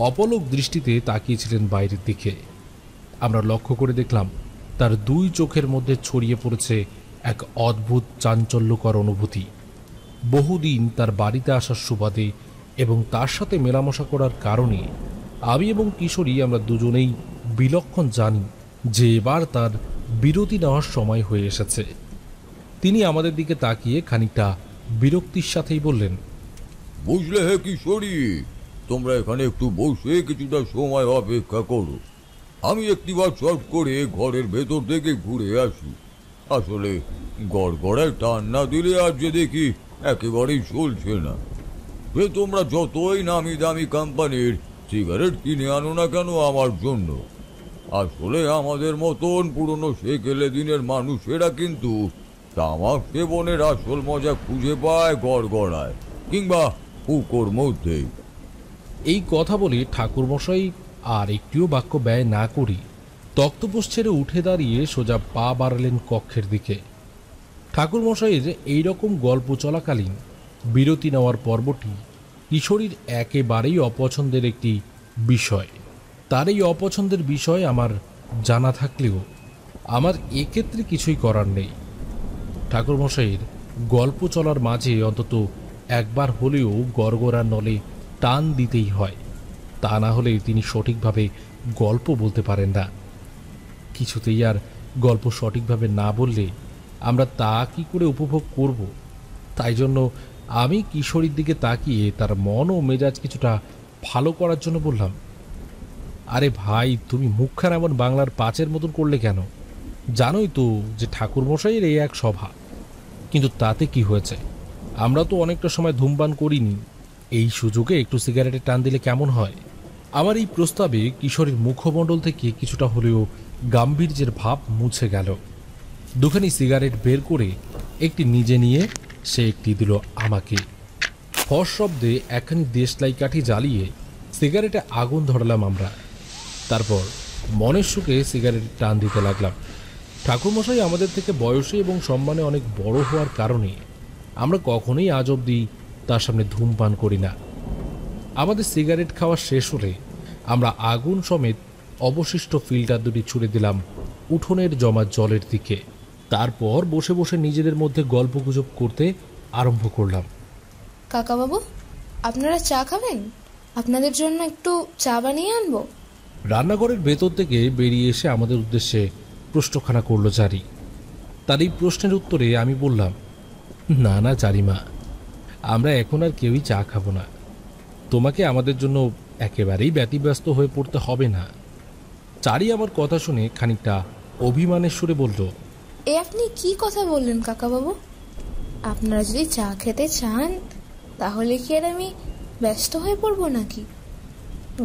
অপলক দৃষ্টিতে তাকিয়েছিলেন বাইরের দিকে। আমরা লক্ষ্য করে দেখলাম তার দুই চোখের মধ্যে ছড়িয়ে পড়েছে এক অদ্ভুত চাঞ্চল্যকর অনুভূতি। বহুদিন তার বাড়িতে আসার সুবাদে এবং তার সাথে মেলামেশা করার কারণে আমি এবং কিশোরী আমরা দুজনেই বিলক্ষণ জানি যে এবার তার বিরতি নেওয়ার সময় হয়ে এসেছে। তিনি আমাদের দিকে তাকিয়ে খানিকটা বিরক্তির সাথেই বললেন, বুঝলে হে কিশোরী, তোমরা এখানে একটু বসে কিছুটা সময় অপেক্ষা করো। আমি একটিবার চট করে ঘরের ভেতর থেকে ঘুরে আসি। আসলে গড়গড়ায় টান না দিলে আর যে দেখি একেবারেই চলছে না। সে তোমরা যতই নামি দামি কোম্পানির সিগারেট কিনে আনো না কেন আমার জন্য, আসলে আমাদের মতন পুরনো সেকেলে দিনের মানুষেরা কিন্তু তামাক সেবনের আসল মজা খুঁজে পায় গড়গড়ায় কিংবা পুকুর মধ্যে। এই কথা বলে ঠাকুরমশাই আর একটিও বাক্য ব্যয় না করি তক্তপোষ ছেড়ে উঠে দাঁড়িয়ে সোজা পা বাড়ালেন কক্ষের দিকে। ঠাকুরমশাইয়ের এইরকম গল্প চলাকালীন বিরতি নেওয়ার পর্বটি কিশোরীর একেবারেই অপছন্দের একটি বিষয়। তার এই অপছন্দের বিষয় আমার জানা থাকলেও আমার এক্ষেত্রে কিছুই করার নেই। ঠাকুরমশাইয়ের গল্প চলার মাঝে অন্তত একবার হলেও গড়গড়ার নলে টান দিতেই হয়, তা না হলে তিনি সঠিকভাবে গল্প বলতে পারেন না। কিছুতেই আর গল্প সঠিকভাবে না বললে আমরা তা কি করে উপভোগ করব? তাই জন্য আমি কিশোরীর দিকে তাকিয়ে তার মন ও মেজাজ কিছুটা ভালো করার জন্য বললাম, আরে ভাই, তুমি মুখখান এমন বাংলার পাঁচের মতন করলে কেন? জানোই তো যে ঠাকুরমশাইয়ের এই এক সভা। কিন্তু তাতে কি হয়েছে? আমরা তো অনেকটা সময় ধূমপান করিনি, এই সুযোগে একটু সিগারেটে টান দিলে কেমন হয়? আমার এই প্রস্তাবে কিশোরীর মুখমণ্ডল থেকে কিছুটা হলেও গাম্ভীর্যের ভাব মুছে গেল। দুখানি সিগারেট বের করে একটি নিজে নিয়ে সে একটি দিল আমাকে। ফস শব্দে একখানি দেশলাই কাঠি জ্বালিয়ে সিগারেটে আগুন ধরালাম আমরা। তারপর মনের সুখে সিগারেট টান দিতে লাগলাম। ঠাকুরমশাই আমাদের থেকে বয়সে এবং সম্মানে অনেক বড় হওয়ার কারণে আমরা কখনোই আজ অবধি তার সামনে ধূমপান করি না। আমাদের সিগারেট খাওয়া শেষ হলে আমরা আগুন সমেত অবশিষ্ট ফিল্টার দুটি ছুড়ে দিলাম উঠোনের জমা জলের দিকে। তারপর বসে বসে নিজেদের মধ্যে গল্পগুজব করতে আরম্ভ করলাম। কাকাবাবু, আপনারা চা খাবেন? আপনাদের জন্য একটু চা বানিয়ে আনবো? রান্নাঘরের ভেতর থেকে বেরিয়ে এসে আমাদের উদ্দেশ্যে প্রশ্নখানা করলো জারি। তার এই প্রশ্নের উত্তরে আমি বললাম, না না চারিমা, আমরা এখন আর কেউই চা খাবো না। তোমাকে আমাদের জন্য একেবারেই ব্যতিব্যস্ত হয়ে পড়তে হবে না। চারি আমার কথা শুনে খানিকটা অভিমানের সুরে বলল, এ আপনি কি কথা বললেন কাকাবাবু? আপনারা যদি চা খেতে চান তাহলে কি আর আমি ব্যস্ত হয়ে পড়বো নাকি?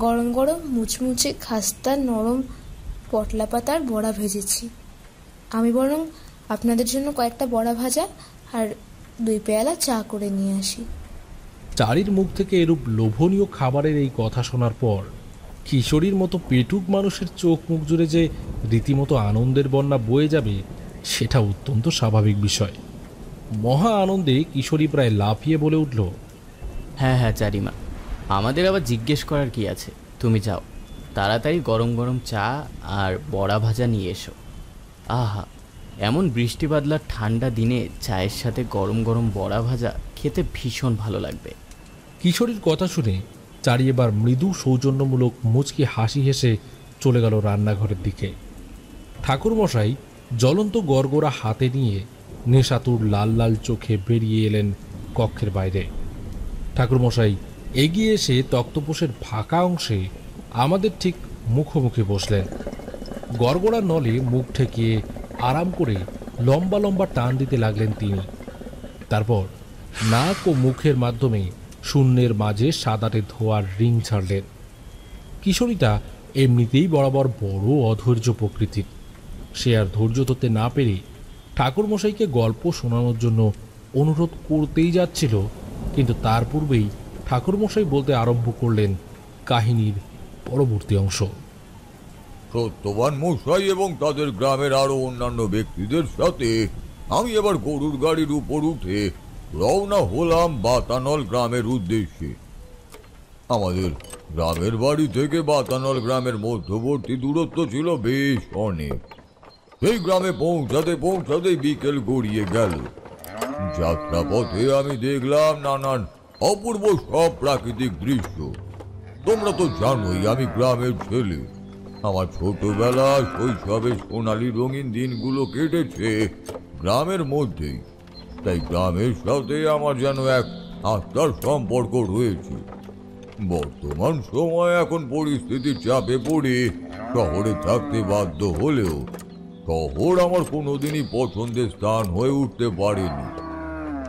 গরম গরম মুচমুচে খাস্তা নরম পটলা পাতার বড়া ভেজেছি। আমি বরং আপনাদের জন্য কয়েকটা বড়া ভাজা আর 2 পেয়ালা চা করে নিয়ে আসি। চারির মুখ থেকে এরূপ লোভনীয় খাবারের এই কথা শোনার পর কিশোরীর মতো পেটুক মানুষের চোখ মুখ জুড়ে যে রীতিমতো আনন্দের বন্যা বয়ে যাবে সেটা অত্যন্ত স্বাভাবিক বিষয়। মহা আনন্দে কিশোরী প্রায় লাফিয়ে বলে উঠল, হ্যাঁ হ্যাঁ চারিমা, আমাদের আবার জিজ্ঞেস করার কি আছে? তুমি যাও, তাড়াতাড়ি গরম গরম চা আর বড়া ভাজা নিয়ে এসো। আহা, এমন বৃষ্টি বাদলার ঠান্ডা দিনে চায়ের সাথে গরম গরম বড়া ভাজা খেতে ভীষণ ভালো লাগবে। কিশোরীর কথা শুনে চারি এবার মৃদু সৌজন্যমূলক মুচকি হাসি হেসে চলে গেল রান্নাঘরের দিকে। ঠাকুরমশাই জ্বলন্ত গড়গড়া হাতে নিয়ে নেশাতুর লাল লাল চোখে বেরিয়ে এলেন কক্ষের বাইরে। ঠাকুরমশাই এগিয়ে এসে তক্তপোষের ফাঁকা অংশে আমাদের ঠিক মুখোমুখি বসলেন। গড়গড়া নলে মুখ ঠেকিয়ে আরাম করে লম্বা লম্বা টান দিতে লাগলেন তিনি। তারপর নাক ও মুখের মাধ্যমে শূন্যের মাঝে সাদাটে ধোয়ার রিং ছাড়লেন। কিশোরীটা এমনিতেই বরাবর বড় অধৈর্য প্রকৃতির। সে আর ধৈর্য ধরতে না পেরে ঠাকুরমশাইকে গল্প শোনানোর জন্য অনুরোধ করতেই যাচ্ছিল, কিন্তু তার পূর্বেই ঠাকুরমশাই বলতে আরম্ভ করলেন কাহিনীর পরবর্তী অংশ। সত্যবান মশাই এবং তাদের গ্রামের আরো অন্যান্য ব্যক্তিদের সাথে আমি এবার গরুর গাড়ির উপর উঠে রওনা হলাম বাতানল গ্রামের উদ্দেশ্যে। আমাদের গ্রামের বাড়ি থেকে বাতানল গ্রামের মধ্যবর্তী দূরত্ব ছিল বেশ অনেক। সেই গ্রামে পৌঁছাতে বিকেল গড়িয়ে গেল। যাত্রাপথে আমি দেখলাম নানান অপূর্ব সব প্রাকৃতিক দৃশ্য। তোমরা তো জানোই আমি গ্রামের ছেলে। আমার ছোটবেলা শৈশবের সোনালী রঙিন দিনগুলো কেটেছে গ্রামের মধ্যেই। তাই গ্রামের সাথে আমার যেন এক আত্মার সম্পর্ক রয়েছে। বর্তমান সময় এখন পরিস্থিতির চাপে পড়ে শহরে থাকতে বাধ্য হলেও শহর আমার কোনোদিনই পছন্দের স্থান হয়ে উঠতে পারেনি।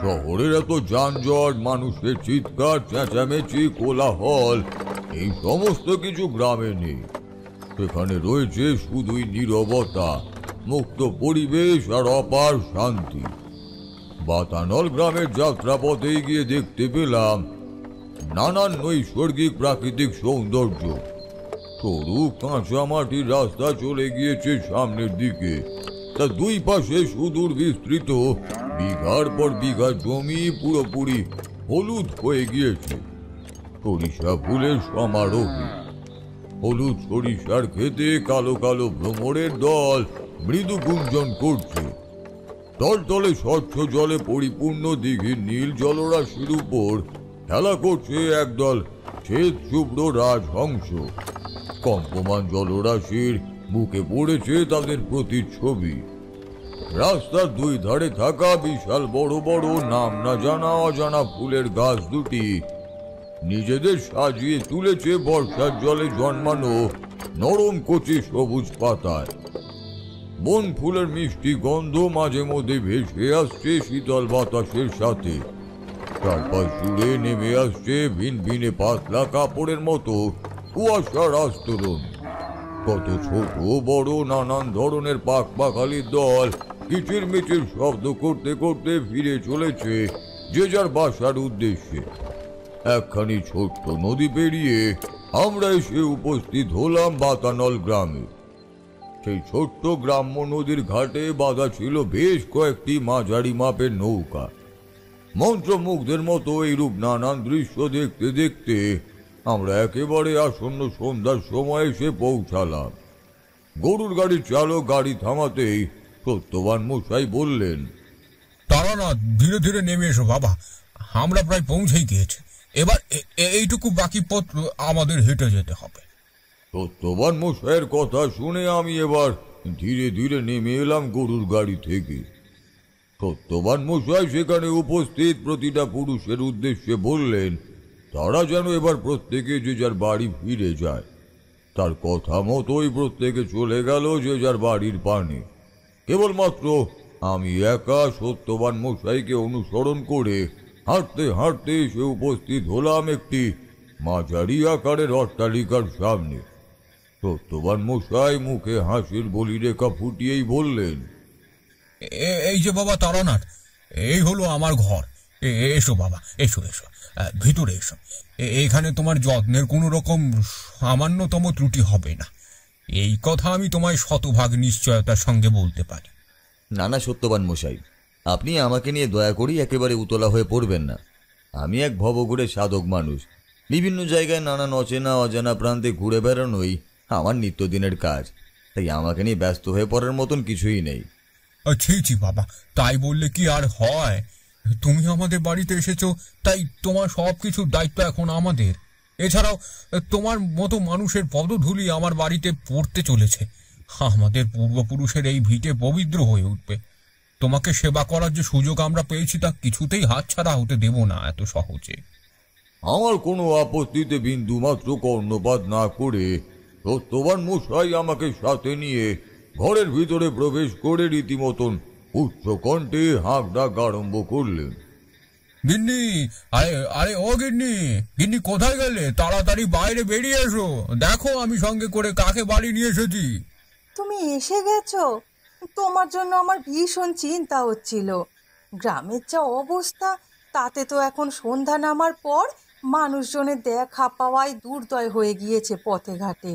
শহরের এত যানজট, মানুষের চিৎকার চেঁচামেচি, কোলাহল, এই সমস্ত কিছু গ্রামে নেই। সেখানে রয়েছে শুধুই নীরবতা, মুক্ত পরিবেশ আর অপার শান্তি। বাতানল গ্রামের যাত্রাপথে গিয়ে দেখতে পেলাম নানান নৈসর্গিক প্রাকৃতিক সৌন্দর্য। সরু কাঁচা মাটির রাস্তা চলে গিয়েছে সামনের দিকে। তা দুই পাশে সুদূর বিস্তৃত বিঘার পর বিঘা জমি পুরোপুরি হলুদ হয়ে গিয়েছে। সরিষা ফুলের সমারোহে হলুদ সরিষার খেতে কালো কালো ভ্রমরের দল মৃদু গুঞ্জন করছে। তলতলে স্বচ্ছ জলে পরিপূর্ণ দিঘির নীল জলরাশির উপর খেলা করছে একদল শ্বেত শুভ্র রাজহংস। কম্পমান জলরাশির বুকে পড়েছে তাদের প্রতিচ্ছবি। রাস্তার দুই ধারে থাকা বিশাল বড় বড় নাম না জানা অজানা ফুলের গাছ দুটি নিজেদের সাজিয়ে তুলেছে বর্ষার জলে জন্মানো নরম কচি সবুজ পাতায়। বন ফুলের মিষ্টি গন্ধ মাঝে মধ্যে ভেসে আসছে শীতল বাতাসের সাথে। চারপাশ জুড়ে নেমে আসছে ভিন ভিনে পাতলা কাপড়ের মতো কুয়াশার আস্তরণ। কত ছোট বড় নানান ধরনের পাখপাখালির দল কিচির মিচির শব্দ করতে করতে ফিরে চলেছে যে যার বাসার উদ্দেশ্যে। একখানি ছোট্ট নদী পেরিয়ে আমরা এসে উপস্থিত হলাম বাতানল গ্রামে। সেই ছোট্ট গ্রাম্য নদীর ঘাটে বাঁধা ছিল বেশ কয়েকটি মাঝারি মাপের নৌকা। মন্ত্রমুগ্ধের মতো এইরূপ নানান দৃশ্য দেখতে দেখতে আমরা একেবারে আসন্ন সন্ধ্যার সময় এসে পৌঁছালাম। গরুর গাড়ির চালক গাড়ি থামাতেই সত্যবান মশাই বললেন, তারানাথ, ধীরে ধীরে নেমে এসো বাবা, আমরা প্রায় পৌঁছেই গিয়েছি। এবার এইটুকু বাকি পথ আমাদের হেঁটে যেতে হবে। সত্যবান মশাইয়ের কথা শুনে আমি এবার ধীরে ধীরে নেমে এলাম গরুর গাড়ি থেকে। সত্যবান মশাই সেখানে উপস্থিত প্রতিটা পুরুষের উদ্দেশ্যে বললেন তারা যেন এবার প্রত্যেকে যে যার বাড়ি ফিরে যায়। তার কথা মতোই প্রত্যেকে চলে গেল যে যার বাড়ির পানে। কেবলমাত্র আমি একা সত্যবান মশাইকে অনুসরণ করে হাঁটতে হাঁটতে এসে উপস্থিত হলাম একটি মাঝারি আকারের অট্টালিকার সামনে। সত্যবান মশাই মুখে হাসির বলিরেখা ফুটিয়েই বললেন, এই যে বাবা তারানাথ, এই হলো আমার ঘর। এসো বাবা, এসো এসো, ভিতরে এসো। এখানে তোমার যত্নের কোনো রকম সামান্যতম ত্রুটি হবে না, এই কথা আমি তোমায় শতভাগ নিশ্চয়তার সঙ্গে বলতে পারি। নানা সত্যবান মশাই, আপনি আমাকে নিয়ে দয়া করি একেবারে উতলা হয়ে পড়বেন না। আমি এক ভবঘুরে সাধক মানুষ। বিভিন্ন জায়গায় নানান অচেনা অজানা প্রান্তে ঘুরে বেড়ানোই আমার নিত্যদিনের কাজ। তাই আমাকে নিয়ে ব্যস্ত হয়ে পড়ার মতন কিছুই নেই। ছি বাবা, তাই বললে কি আর হয়? তুমি আমাদের বাড়িতে এসেছো, তাই তোমার সবকিছুর দায়িত্ব এখন আমাদের। এছাড়াও তোমার মতো মানুষের পদধূলি আমার বাড়িতে পড়তে চলেছে। আমাদের পূর্বপুরুষের এই ভিটে পবিত্র হয়ে উঠবে। তোমাকে সেবা করার যে সুযোগ আমরা পেয়েছি তা কিছুতেই হাতছাড়া হতে দেব না এত সহজে। আমার কোনো আপত্তিতে বিন্দু মাত্র কর্ণপাত না করে সত্যবান মশাই আমাকে সাথে নিয়ে ঘরের ভিতরে প্রবেশ করে রীতিমতন উচ্চ কণ্ঠে হাঁক ডাক আরম্ভ করলেন। গিন্নি, আরে আরে ও গিন্নি, গিন্নি কোথায় গেলে? তাড়াতাড়ি বাইরে বেরিয়ে এসো, দেখো আমি সঙ্গে করে কাকে বাড়ি নিয়ে এসেছি। তুমি এসে গেছো? তোমার জন্য আমার ভীষণ চিন্তা হচ্ছিল। গ্রামের যা অবস্থা, তাতে তো এখন সন্ধ্যা নামার পর মানুষজনের দেখা পাওয়াই দুর্দয় হয়ে গিয়েছে পথে ঘাটে।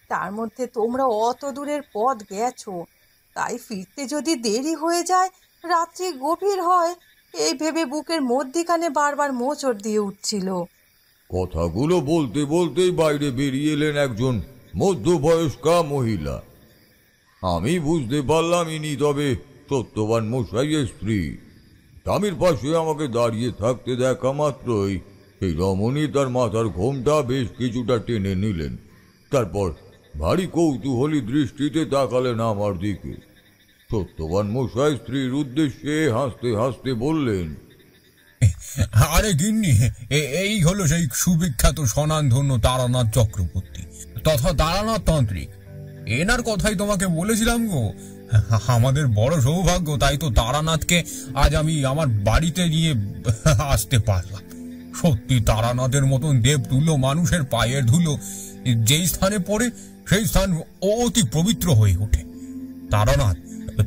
তার মধ্যে তোমরা অত দূরের পথ গেছো, তাই ফিরতে যদি দেরি হয়ে যায় রাত্রি গভীর হয় এই ভেবে বুকের মধ্যিখানে বারবার মোচড় দিয়ে উঠছিল। কথাগুলো বলতে বলতেই বাইরে বেরিয়ে এলেন একজন মধ্যবয়স্কা মহিলা। আমি বুঝতে পারলাম ইনি তবে সত্যবান মশাইয়ের স্ত্রী। স্বামীর পাশে আমাকে দাঁড়িয়ে থাকতে দেখা মাত্রই সেই রমণী তার মাথার ঘোমটা বেশ কিছুটা টেনে নিলেন। তারপর ভারী কৌতূহলী দৃষ্টিতে তাকালেন আমার দিকে। সত্যবান মশাই স্ত্রীর উদ্দেশ্যে হাসতে হাসতে বললেন, আরে গিন্নি, এই হলো সেই সুবিখ্যাত স্বনামধন্য তারানাথ চক্রবর্তী তথা তারানাথ তান্ত্রিক। এনার কথাই তোমাকে বলেছিলাম গো। আমাদের বড় সৌভাগ্য, তাই তো তারানাথকে আজ আমি আমার বাড়িতে নিয়ে আসতে পারলাম। সত্যি তারানাথের মতন দেবতুল্য মানুষের পায়ের ধুলো যেই স্থানে পড়ে সেই স্থান অতি পবিত্র হয়ে ওঠে। তারানাথ,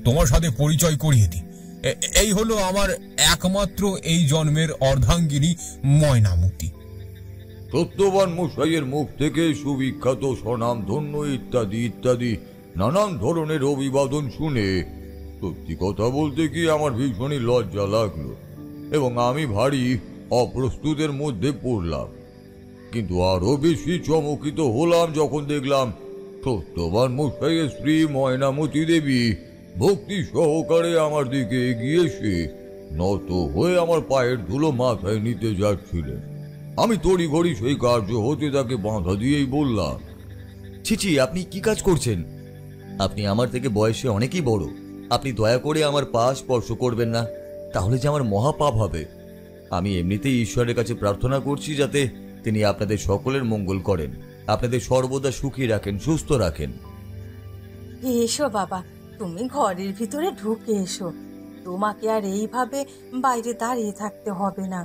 তোমার সাথে পরিচয় করিয়ে দিই। এই হলো আমার একমাত্র এই জন্মের অর্ধাঙ্গিনী ময়নামতি। সত্যবান মশাইয়ের মুখ থেকে সুবিখ্যাত স্বনামধন্য ইত্যাদি ইত্যাদি নানান ধরনের অভিবাদন শুনে সত্যি কথা বলতে কি আমার ভীষণই লজ্জা লাগলো এবং আমি ভারী অপ্রস্তুতের মধ্যে পড়লাম। কিন্তু আরো বেশি চমকিত হলাম যখন দেখলাম সত্যবান মশাইয়ের স্ত্রী ময়নামতি দেবী ভক্তি সহকারে আমার দিকে এগিয়ে এসে নত হয়ে আমার পায়ের ধুলো মাথায় নিতে যাচ্ছিলেন। আমি তড়িঘড়ি সেই কার্য হতে তাকে বাধা দিয়েই বললাম, ছিচি, আপনি কি কাজ করছেন? আপনি আমার থেকে বয়সে অনেকই বড়। আপনি দয়া করে আমার পা স্পর্শ করবেন না, তাহলে যে আমার মহাপাপ হবে। আমি এমনিতেই ঈশ্বরের কাছে প্রার্থনা করছি যাতে তিনি আপনাদের সকলের মঙ্গল করেন, আপনাদের সর্বদা সুখী রাখেন, সুস্থ রাখেন। এসো বাবা, তুমি ঘরের ভিতরে ঢুকে এসো। তোমাকে আর এইভাবে বাইরে দাঁড়িয়ে থাকতে হবে না।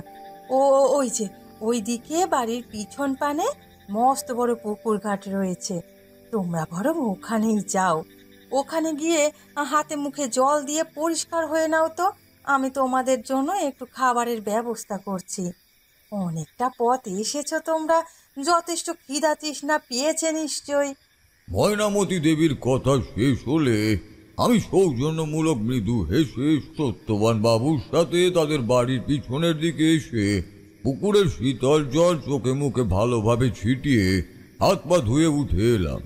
ওই যে ওই দিকে বাড়ির পিছন পানে মস্ত বড় পুকুর ঘাট রয়েছে, তোমরা বরং ওখানেই যাও। ওখানে গিয়ে হাতে মুখে জল দিয়ে পরিষ্কার হয়ে নাও তো। আমি তোমাদের জন্য একটু খাবারের ব্যবস্থা করছি। অনেকটা পথ এসেছো তোমরা, যথেষ্ট খিদা তৃষ্ণা পেয়েছে নিশ্চয়ই। ময়নামতি দেবীর কথা শেষ হলে আমি সৌজন্যমূলক মৃদু হেসে সত্যবান বাবুর সাথে তাদের বাড়ির পিছনের দিকে এসে পুকুরের শীতল জল চোখে মুখে ভালোভাবে ছিটিয়ে হাত পা ধুয়ে উঠে এলাম।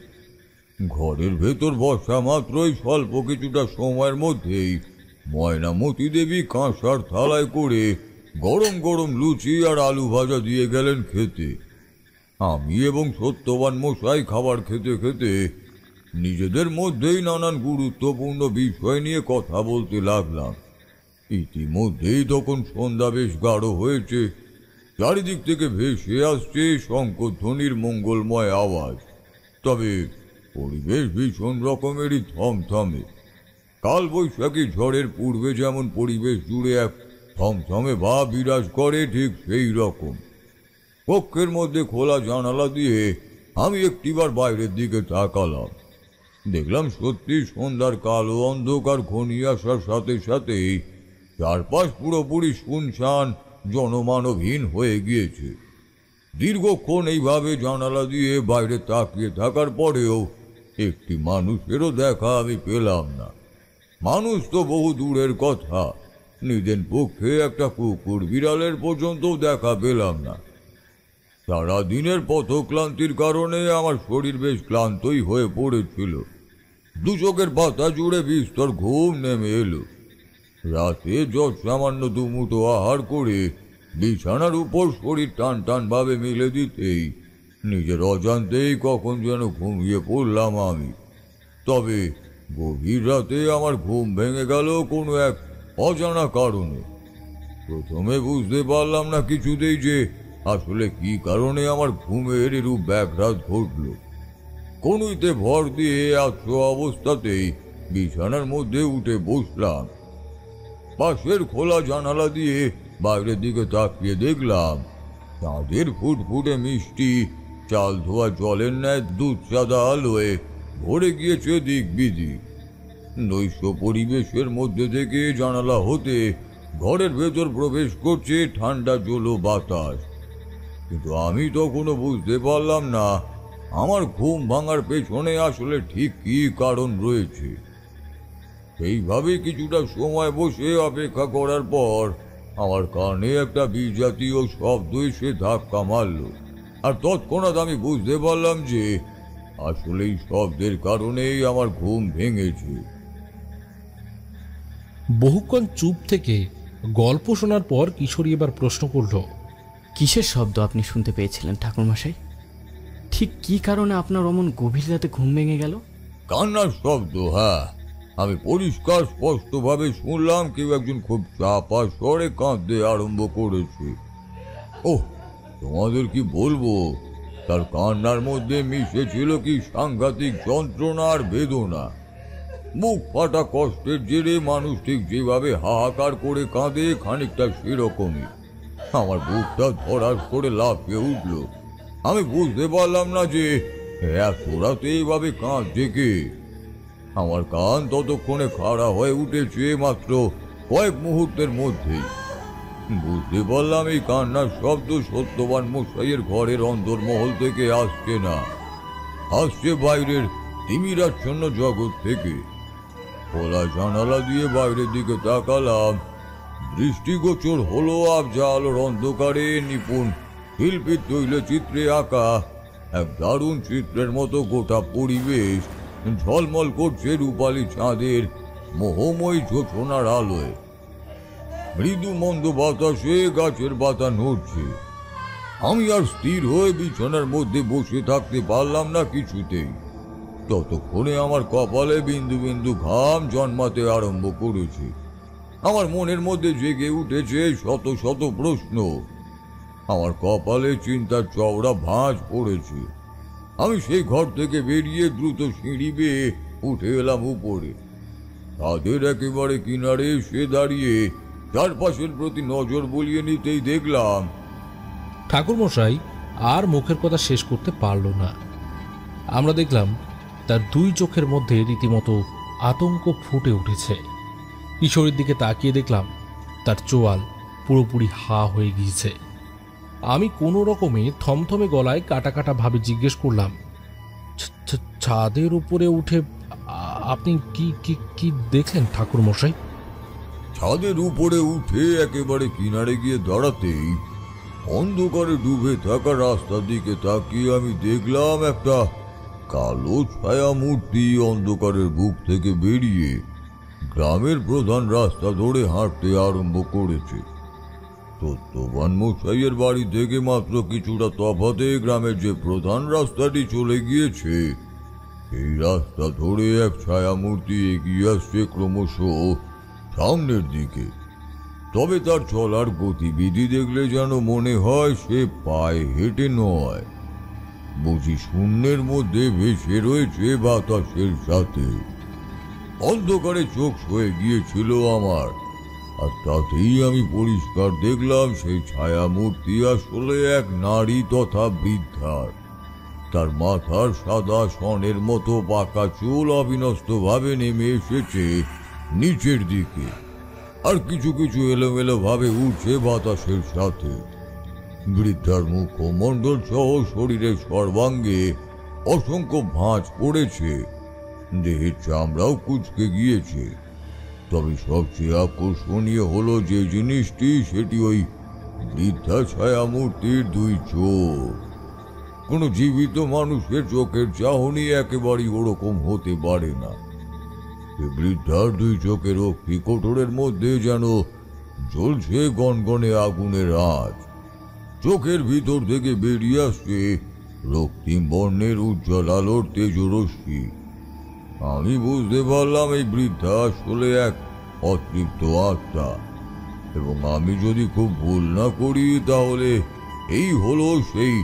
ঘরের ভেতর বসা মাত্রই স্বল্প কিছুটা সময়ের মধ্যেই ময়নামতি দেবী কাঁসার থালায় করে গরম গরম লুচি আর আলু ভাজা দিয়ে গেলেন খেতে। আমি এবং সত্যবান মশাই খাবার খেতে খেতে নিজেদের মধ্যেই নানান গুরুত্বপূর্ণ বিষয় নিয়ে কথা বলতে লাগলাম। ইতিমধ্যেই তখন সন্ধ্যা বেশ গাঢ় হয়েছে। চারিদিক থেকে ভেসে আসছে শঙ্খধ্বনির মঙ্গলময় আওয়াজ। তবে পরিবেশ ভীষণ রকমেরই থমথমে। কাল বৈশাখী ঝড়ের পূর্বে যেমন পরিবেশ জুড়ে এক থমথমে ভাব বিরাজ করে, ঠিক সেই রকম। কক্ষের মধ্যে খোলা জানালা দিয়ে আমি একটিবার বাইরের দিকে তাকালাম। দেখলাম সত্যি সন্ধ্যার কালো অন্ধকার ঘনিয়ে আসার সাথে সাথেই চারপাশ পুরোপুরি শুনশান, জনমানবহীন হয়ে গিয়েছে। দীর্ঘক্ষণ এইভাবে জানালা দিয়ে বাইরে তাকিয়ে থাকার পরেও একটি মানুষেরও দেখা আমি পেলাম না। মানুষ তো বহু দূরের কথা, নিদেন পক্ষে একটা কুকুর বিড়ালের পর্যন্ত দেখা পেলাম না। সারা দিনের পথক্লান্তির কারণে আমার শরীর বেশ ক্লান্তই হয়ে পড়েছিল। দু চোখের পাতা জুড়ে বিস্তর ঘুম নেমে এলো। রাতে যত সামান্য দুমুঠো আহার করে বিছানার উপর শরীর টান টান ভাবে মিলে দিতেই নিজের অজান্তেই কখন যেন ঘুমিয়ে পড়লাম আমি। তবে গভীর রাতে আমার ঘুম ভেঙে গেল কোনো এক অজানা কারণে। প্রথমে বুঝতে পারলাম না কিছুতেই যে আসলে কি কারণে আমার ঘুমের এরূপ ব্যাঘাত ঘটল। কনুইতে ভর দিয়ে আছো অবস্থাতেই বিছানার মধ্যে উঠে বসলাম। পাশের খোলা জানালা দিয়ে বাইরের দিকে তাকিয়ে দেখলাম চাঁদের ফুটফুটে মিষ্টি চাল ধোয়া জলের ন্যায় দুধ সাদা আলোয় ভরে গিয়েছে দিক বিদিক। নৈশ পরিবেশের মধ্যে থেকে জানালা হতে ঘরের ভেতর প্রবেশ করছে ঠান্ডা জলো বাতাস। কিন্তু আমি তখনও বুঝতে পারলাম না আমার ঘুম ভাঙার পেছনে আসলে ঠিক কি কারণ রয়েছে। সেইভাবে কিছুটা সময় বসে অপেক্ষা করার পর আমার কানে একটা বিজাতীয় শব্দ এসে ধাক্কা মারল, আর তৎক্ষণাৎ আমি বুঝতে পারলাম যে আসলে এই শব্দের কারণেই আমার ঘুম ভেঙেছে। বহুক্ষণ চুপ থেকে গল্প শোনার পর কিশোরী এবার প্রশ্ন করল, কিসের শব্দ আপনি শুনতে পেয়েছিলেন ঠাকুরমশাই? ঠিক কি কারণে আপনার অমন গভীর রাতে ঘুম ভেঙে গেল? কান্নার শব্দ। হ্যাঁ, আমি পরিষ্কার স্পষ্টভাবে শুনলাম কেউ একজন খুব চাপা স্বরে কাঁদতে আরম্ভ করেছে। ওহ, তোমাদের কি বলবো, তার কান্নার মধ্যে মিশে ছিল কি সাংঘাতিক যন্ত্রণা আর বেদনা। মুখ ফাটা কষ্টের জেরে মানুষ ঠিক যেভাবে হাহাকার করে কাঁদে, খানিকটা সেরকমই। আমার বুকটা ধরাস করে লাফিয়ে উঠল। আমি বুঝতে পারলাম না যে এত রাতে এইভাবে কাঁদছে কে। আমার কান ততক্ষণে খাড়া হয়ে উঠেছে মাত্র কয়েক মুহূর্তের মধ্যেই। বুঝতে পারলাম এই কান্নার শব্দ সত্যবান মশাইয়ের ঘরের অন্দরমহল থেকে আসছে না, আসছে বাইরের তিমিরাচ্ছন্ন জগৎ থেকে। খোলা জানালা দিয়ে বাইরের দিকে তাকালাম। দৃষ্টিগোচর হলো আবজা আলোর অন্ধকারে নিপুণ শিল্পীর তৈলচিত্রে আঁকা এক দারুণ চিত্রের মতো গোটা পরিবেশ ঝলমল করছে রূপালী চাঁদের মোহময়ী ঝোঁঝনার আলোয়। মৃদু মন্দ বাতাসে গাছের পাতা নড়ছে। আমি আর স্থির হয়ে বিছানার মধ্যে বসে থাকতে পারলাম না কিছুতেই। ততক্ষণে আমার কপালে বিন্দু বিন্দু ঘাম জন্মাতে আরম্ভ করেছে। আমার মনের মধ্যে জেগে উঠেছে শত শত প্রশ্ন। আমার কপালে চিন্তার চওড়া ভাঁজ পড়েছে। আমি সেই ঘর থেকে বেরিয়ে দ্রুত সিঁড়ি বেয়ে উঠে এলাম উপরে। তাদের একেবারে কিনারে এসে দাঁড়িয়ে চারপাশের প্রতি নজর বুলিয়ে নিতেই দেখলাম ঠাকুরমশাই আর মুখের কথা শেষ করতে পারল না। আমরা দেখলাম তার দুই চোখের মধ্যে রীতিমতো আতঙ্ক ফুটে উঠেছে। কিশোরীর দিকে তাকিয়ে দেখলাম তার চোয়াল পুরোপুরি হা হয়ে গিয়েছে। আমি কোনো রকমে থমথমে গলায় কাটা কাটা ভাবে জিজ্ঞেস করলাম, ছাদের উপরে উঠে আপনি কি কি কি দেখলেন ঠাকুরমশাই? ছাদের উপরে উঠে একেবারে কিনারে গিয়ে দাঁড়াতেই অন্ধকারে ডুবে থাকা রাস্তার দিকে তাকিয়ে আমি দেখলাম একটা কালো ছায়া মূর্তি অন্ধকারের বুক থেকে বেরিয়ে গ্রামের প্রধান রাস্তা ধরে হাঁটতে আরম্ভ করেছে। সত্যবান মশাইয়ের বাড়ি থেকে মাত্র কিছুটা তফাতে গ্রামের যে প্রধান রাস্তাটি চলে গিয়েছে, এই রাস্তা ধরে এক ছায়া মূর্তি এগিয়ে আসছে ক্রমশ সামনের দিকে। তবে তার চলার গতিবিধি দেখলে যেন মনে হয় সে পায়ে হেঁটে নয়, বুঝি শূন্যের মধ্যে ভেসে রয়েছে বাতাসের সাথে। অন্ধকারে চোখ হয়ে গিয়েছিল আমার, আর তাতেই আমি পরিষ্কার দেখলাম সেই ছায়া মূর্তি আসলে এক নারী তথা বৃদ্ধার। তার মাথার সাদা সনের মতো পাকা চুল অবিনষ্ট ভাবে নেমে এসেছে নিচের দিকে, আর কিছু কিছু এলোমেলো ভাবে উঠছে বাতাসের সাথে। বৃদ্ধার মুখমণ্ডল সহ শরীরের সর্বাঙ্গে অসংখ্য ভাঁজ পড়েছে, দেহের চামড়াও কুঁচকে গিয়েছে। তবে সবচেয়ে আকর্ষণীয় হলো যে জিনিসটি, সেটি ওই বৃদ্ধা ছায়া মূর্তির দুই চোখ। কোনো জীবিত মানুষের চোখের চাহনি একেবারেই ওরকম হতে পারে না। বৃদ্ধার দুই চোখের অক্ষি কোটরের মধ্যে যেন জ্বলছে গনগনে আগুনের আঁচ। চোখের ভিতর থেকে বেরিয়ে আসছে রক্তিম বর্ণের উজ্জ্বল আলোর তেজরশ্মি। আমি বুঝতে পারলাম এই বৃদ্ধা আসলে এক অতৃপ্ত আত্মা, এবং আমি যদি খুব ভুল না করি তাহলে এই হলো সেই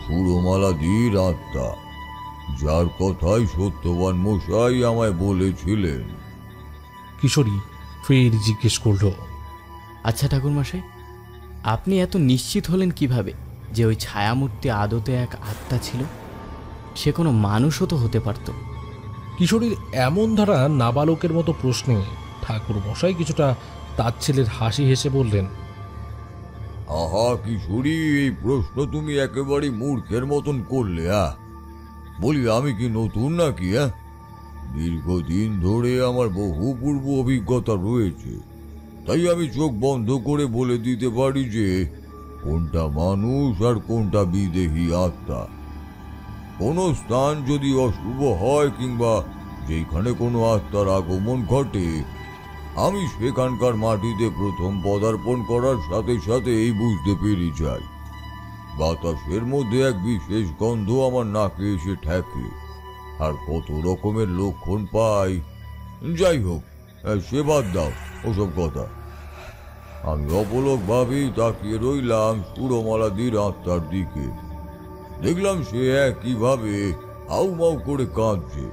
সুরমালাদির আত্মা, যার কথাই সত্যবান মশাই আমায় বলেছিলেন। কিশোরী ফের জিজ্ঞেস করল, আচ্ছা ঠাকুরমশাই, আপনি এত নিশ্চিত হলেন কিভাবে যে ওই ছায়ামূর্তি আদতে এক আত্মা ছিল? সে কোনো মানুষও তো হতে পারত। কিশোরীর এমন ধারা নাবালকের মতো প্রশ্নে ঠাকুরমশাই কিছুটা তাচ্ছিল্যের হাসি হেসে বললেন, আহা কিশোরী, এই প্রশ্ন তুমি একেবারে মূর্খের মতন করলে। বলি আমি কি নতুন নাকি? দীর্ঘদিন ধরে আমার বহু পূর্ব অভিজ্ঞতা রয়েছে, তাই আমি চোখ বন্ধ করে বলে দিতে পারি যে কোনটা মানুষ আর কোনটা বিদেহী আত্মা। কোনো স্থান যদি অশুভ হয় কিংবা যেখানে কোনো আত্মার আগমন ঘটে, আমি সেখানকার মাটিতে প্রথম পদার্পণ করার সাথে সাথেই বুঝতে পেরে যাই। বাতাসের মধ্যে এক বিশেষ গন্ধ আমার নাকে এসে ঠেকে, আর কত রকমের লক্ষণ পাই। যাই হোক, সে বাদ দাও ওসব কথা। আমি অপলক ভাবেই তাকিয়ে রইলাম সুরমালাদির আত্মার দিকে। দেখলাম সে একইভাবে হাউমাউ করে কাঁদছে।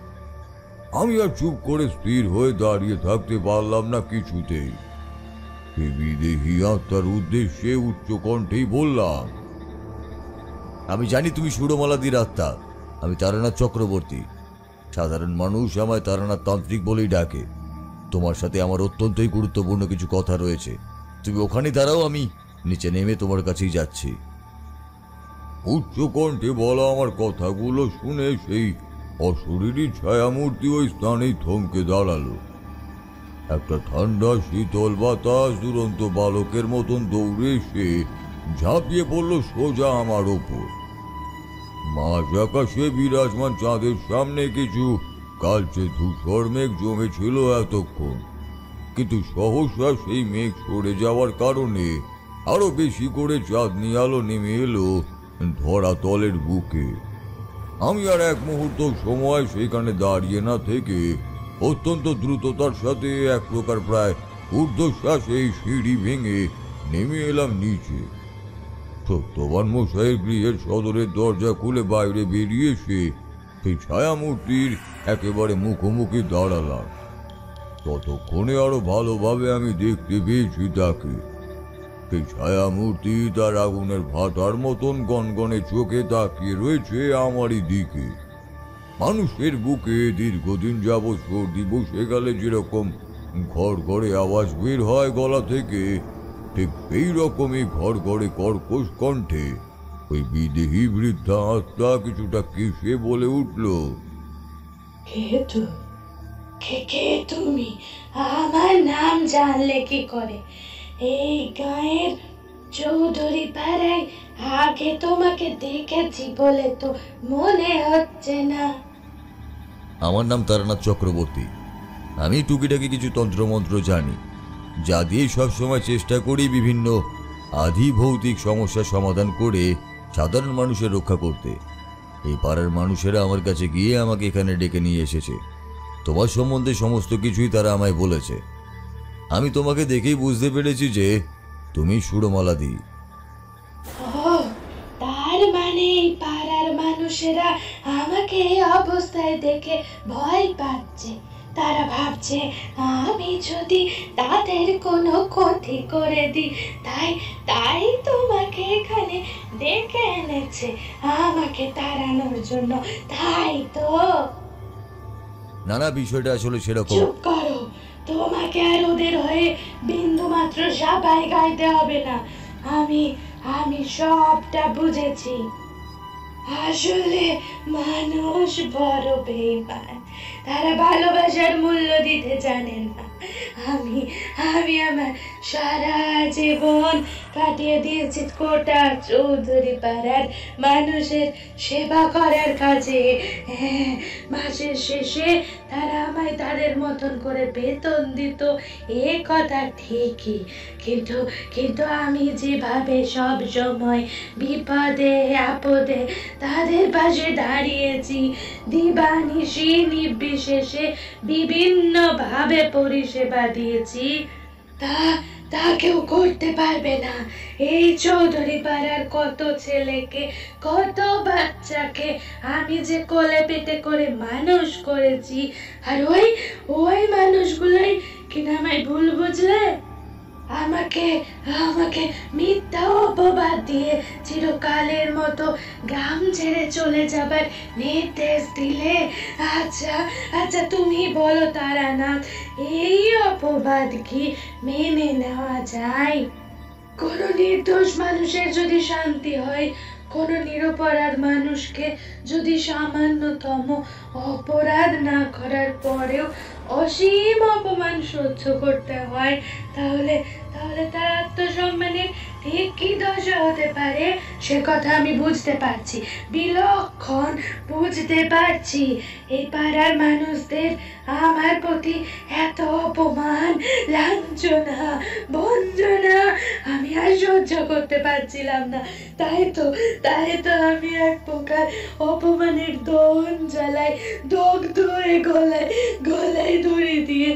আমি আর চুপ করে স্থির হয়ে দাঁড়িয়ে থাকতে পারলাম না কিছুতেই। সে বিদেহী আত্মার উদ্দেশ্যে উচ্চ কণ্ঠেই বললাম, আমি জানি তুমি সুরমালাদির আত্মা। আমি তারানাথ চক্রবর্তী। সাধারণ মানুষ আমায় তারানাথ তান্ত্রিক বলেই ডাকে। তোমার সাথে আমার অত্যন্তই গুরুত্বপূর্ণ কিছু কথা রয়েছে। তুমি ওখানে দাঁড়াও, আমি নিচে নেমে তোমার কাছেই যাচ্ছি। উচ্চ কণ্ঠে বলা আমার কথাগুলো শুনে সেই অশরীরী ছায়ামূর্তি ওই স্থানেই থমকে দাঁড়ালো। একটা ঠান্ডা শীতল বাতাস দুরন্ত বালকের মতন দৌড়ে এসে ঝাঁপিয়ে পড়ল সোজা আমার ওপর। মাঝ আকাশে বিরাজমান চাঁদের সামনে কিছু কালচে ধূসর মেঘ জমেছিল এতক্ষণ, কিন্তু সহসা সেই মেঘ সরে যাওয়ার কারণে আরো বেশি করে চাঁদনি আলো নেমে এলো ধরাতলের বুকে। আমি আর এক মুহূর্ত সময় সেখানে দাঁড়িয়ে না থেকে অত্যন্ত দ্রুততার সাথে এক প্রকার প্রায় ঊর্ধ্বশ্বাস এই সিঁড়ি ভেঙে নেমে এলাম নিচে। সত্যবান মশাইয়ের গৃহের সদরের দরজা খুলে বাইরে বেরিয়ে এসে সেই ছায়ামূর্তির একেবারে মুখোমুখি দাঁড়ালাম। ততক্ষণে আরো ভালোভাবে আমি দেখতে পেয়েছি তাকে। সেই ছায়ামূর্তি তার আগুনের ভাটার মতন গনগনে চোখে তাকিয়ে রয়েছে আমারই দিকে। মানুষের বুকে দীর্ঘদিন যাবৎ সর্দি বসে গেলে যেরকম ঘর ঘরে আওয়াজ বের হয় গলা থেকে, ঠিক সেই রকমই ঘর ঘরে কর্কশ কণ্ঠে ওই বিদেহী বৃদ্ধা আত্মা কিছুটা কেসে বলে উঠল, কে তুমি? আমার নাম জানলে কি করে? এই গায়ের চৌধুরী পাড়ায় আগে তোমাকে দেখেছি বলে তো মনে হচ্ছে না। আমার নাম তারানাথ চক্রবর্তী। আমি টুকিটাকি কিছু তন্ত্রমন্ত্র জানি, যা দিয়ে সবসময় চেষ্টা করি বিভিন্ন আধি ভৌতিক সমস্যার সমাধান করে সাধারণ মানুষের রক্ষা করতে। এই পাড়ার মানুষেরা আমার কাছে গিয়ে আমাকে এখানে ডেকে নিয়ে এসেছে। তোমার সম্বন্ধে সমস্ত কিছুই তারা আমায় বলেছে। আমি তোমাকে দেখেই বুঝতে পেরেছি যে তুমি সুরমালাদি। ও, তার মানে এই পাড়ার মানুষেরা আমাকে এই অবস্থায় দেখে ভয় পাচ্ছে। তারা ভাবছে আমি যদি তাদের কোনো ক্ষতি করে দিই, তাই তোমাকে এখানে ডেকে এনেছে আমাকে তাড়ানোর জন্য, তাই তো? নানা, বিষয়টা আসলে সেরকম। চুপ করো, তোমাকে আর ওদের হয়ে বিন্দু মাত্র সাবাই গাইতে হবে না। আমি সবটা বুঝেছি। আসলে মানুষ বড় বেঈমান, তারা ভালোবাসার মূল্য দিতে জানে না। আমি আমার সারা জীবন কাটিয়ে দিয়েছি কোটা চৌধুরী পাড়ার মানুষের সেবা করার কাজে। মাসের শেষে তারা আমায় তাদের মতন করে বেতন দিত, এ কথা ঠিকই, কিন্তু আমি যেভাবে সব সময় বিপদে আপদে তাদের পাশে দাঁড়িয়েছি, দিবানিশি নির্বিশেষে বিভিন্ন ভাবে পরিষেবা দিয়েছি, তা কেউ করতে পারবে না। এই চৌধুরী পাড়ার কত ছেলেকে, কত বাচ্চাকে আমি যে কোলে পেটে করে মানুষ করেছি, আর ওই মানুষগুলোই কিনা আমায় ভুল বুঝলে আমাকে মিথ্যা অপবাদ দিয়ে চিরকালের মতো গ্রাম ছেড়ে চলে যাবার নির্দেশ দিলে। আচ্ছা তুমি বলো তারানাথ, এই অপবাদ কি মেনে নেওয়া যায়? কোনো নির্দোষ মানুষের যদি শান্তি হয়, কোনো নিরপরাধ মানুষকে যদি সামান্যতম অপরাধ না করার পরেও অসীম অপমান সহ্য করতে হয়, তাহলে তাহলে তার আত্মসম্মানের ঠিক কি দশা হতে পারে সে কথা আমি বুঝতে পারছি, বিলক্ষণ বুঝতে পারছি। এই পাড়ার মানুষদের আমার প্রতি এত অপমান, লাঞ্ছনা, বঞ্চনা আমি আর সহ্য করতে পারছিলাম না। তাই তো আমি এক প্রকার অপমানের দহন জ্বালায় দগ্ধ হয়ে গলায় দড়ি দিয়ে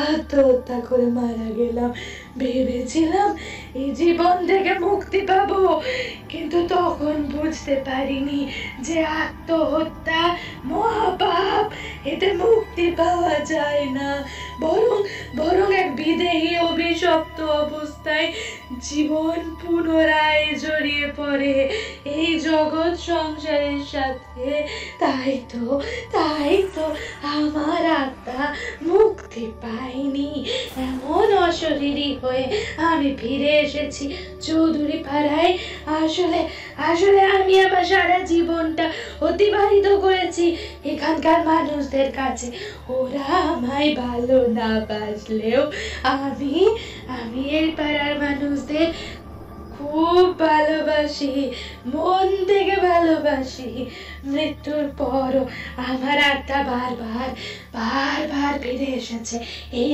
আত্মহত্যা করে মারা গেলাম। ভেবেছিলাম এই জীবন থেকে মুক্তি পাবো, কিন্তু তখন বুঝতে পারিনি যে আত্মহত্যা মহাপাপ, এতে মুক্তি পাওয়া যায় না। বরং এক বিদেহী অভিশপ্ত অবস্থায় জীবন পুনরায় জড়িয়ে পড়ে এই জগৎ সংসারের সাথে। তাই তো আমার আত্মা মুক্তি পায়নি। এমন অশরীরী হয়ে আমি ফিরে এসেছি চৌধুরী পাড়ায়। আসলে আমি আমার সারা জীবনটা অতিবাহিত করেছি এখানকার মানুষদের কাছে। ওরা আমায় ভালো না বাসলেও আমি এই পাড়ার মানুষদের খুব ভালোবাসি, মন থেকে ভালোবাসি। মৃত্যুর পরও আমার আত্মা বারবার ফিরে এসেছে এই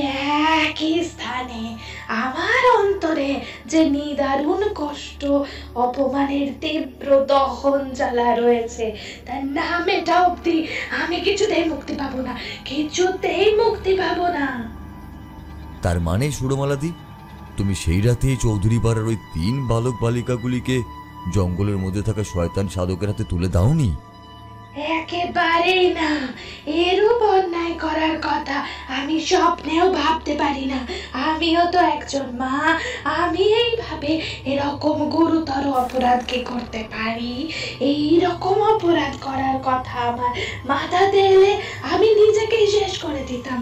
একই স্থানে। আমার অন্তরে যে নিদারুণ কষ্ট, অপমানের তীব্র দহন জ্বালা রয়েছে, তার নাম এটা অবধি আমি কিছুতেই মুক্তি পাবো না। তার মানে সুরমালাদি, তুমি সেই রাতে চৌধুরী পাড়ার ওই 3 বালক বালিকাগুলিকে জঙ্গলের মধ্যে থাকা শয়তান সাধকের হাতে তুলে দাওনি? একেবারেই না। এরূপ অন্যায় করার কথা আমি স্বপ্নেও ভাবতে পারি না। আমিও তো একজন মা, আমি এইভাবে এরকম গুরুতর অপরাধ কি করতে পারি? এই রকম অপরাধ করার কথা আমার মাথাতে এলে আমি নিজেকেই শেষ করে দিতাম।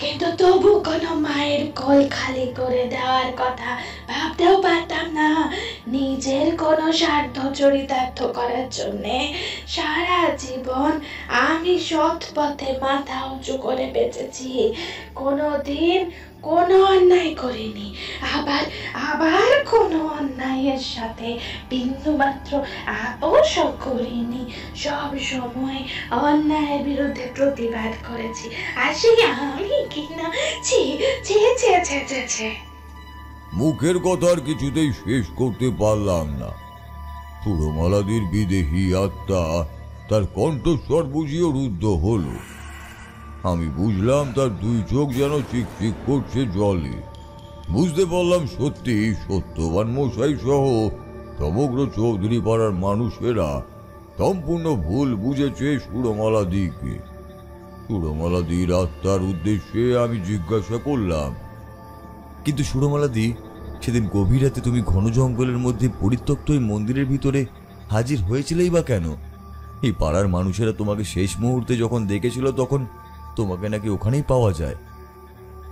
কিন্তু তবু কোনো মায়ের কোল খালি করে দেওয়ার কথা ভাবতেও পারতাম না। নিজের কোনো স্বার্থ চরিতার্থ করার জন্যে সারা জীবন আমি সৎ পথে মাথা উঁচু করে বেঁচেছি, কোনোদিন কোনো অন্যায় করিনি। আবার কোনো অন্যায়ের সাথে বিন্দুমাত্র আপোষও করিনি। সব সময় অন্যায়ের বিরুদ্ধে প্রতিবাদ করেছি। আসি আমি কিনা ছি। মুখের কথা আর কিছুতেই শেষ করতে পারলাম না। সুরমালাদির বিদেহী আত্মা তার কণ্ঠস্বর বুঝিয়ে রুদ্ধ হলো। আমি বুঝলাম তার 2 চোখ যেন চিকচিক করছে জলে। বুঝতে পারলাম সত্যি সত্যবান মশাই সহ সমগ্র চৌধুরী পাড়ার মানুষেরা সম্পূর্ণ ভুল বুঝেছে সুরমালাদিকে। সুরমালাদির আত্মার উদ্দেশ্যে আমি জিজ্ঞাসা করলাম, কিন্তু সুরমালাদি, সেদিন গভীর রাতে তুমি ঘন জঙ্গলের মধ্যে পরিত্যক্ত এই মন্দিরের ভিতরে হাজির হয়েছিলেই বা কেন? এই পাড়ার মানুষেরা তোমাকে শেষ মুহূর্তে যখন দেখেছিল তখন তোমাকে নাকি ওখানেই পাওয়া যায়।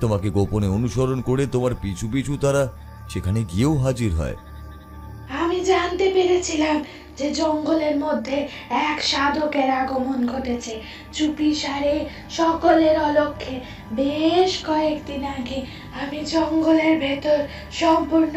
তোমাকে গোপনে অনুসরণ করে তোমার পিছু পিছু তারা সেখানে গিয়েও হাজির হয়। আমি জানতে পেরেছিলাম যে জঙ্গলের মধ্যে এক সাধকের আগমন ঘটেছে। চুপিসারে সকলের অলক্ষ্যে বেশ কয়েকদিন আগে আমি জঙ্গলের ভেতর সম্পূর্ণ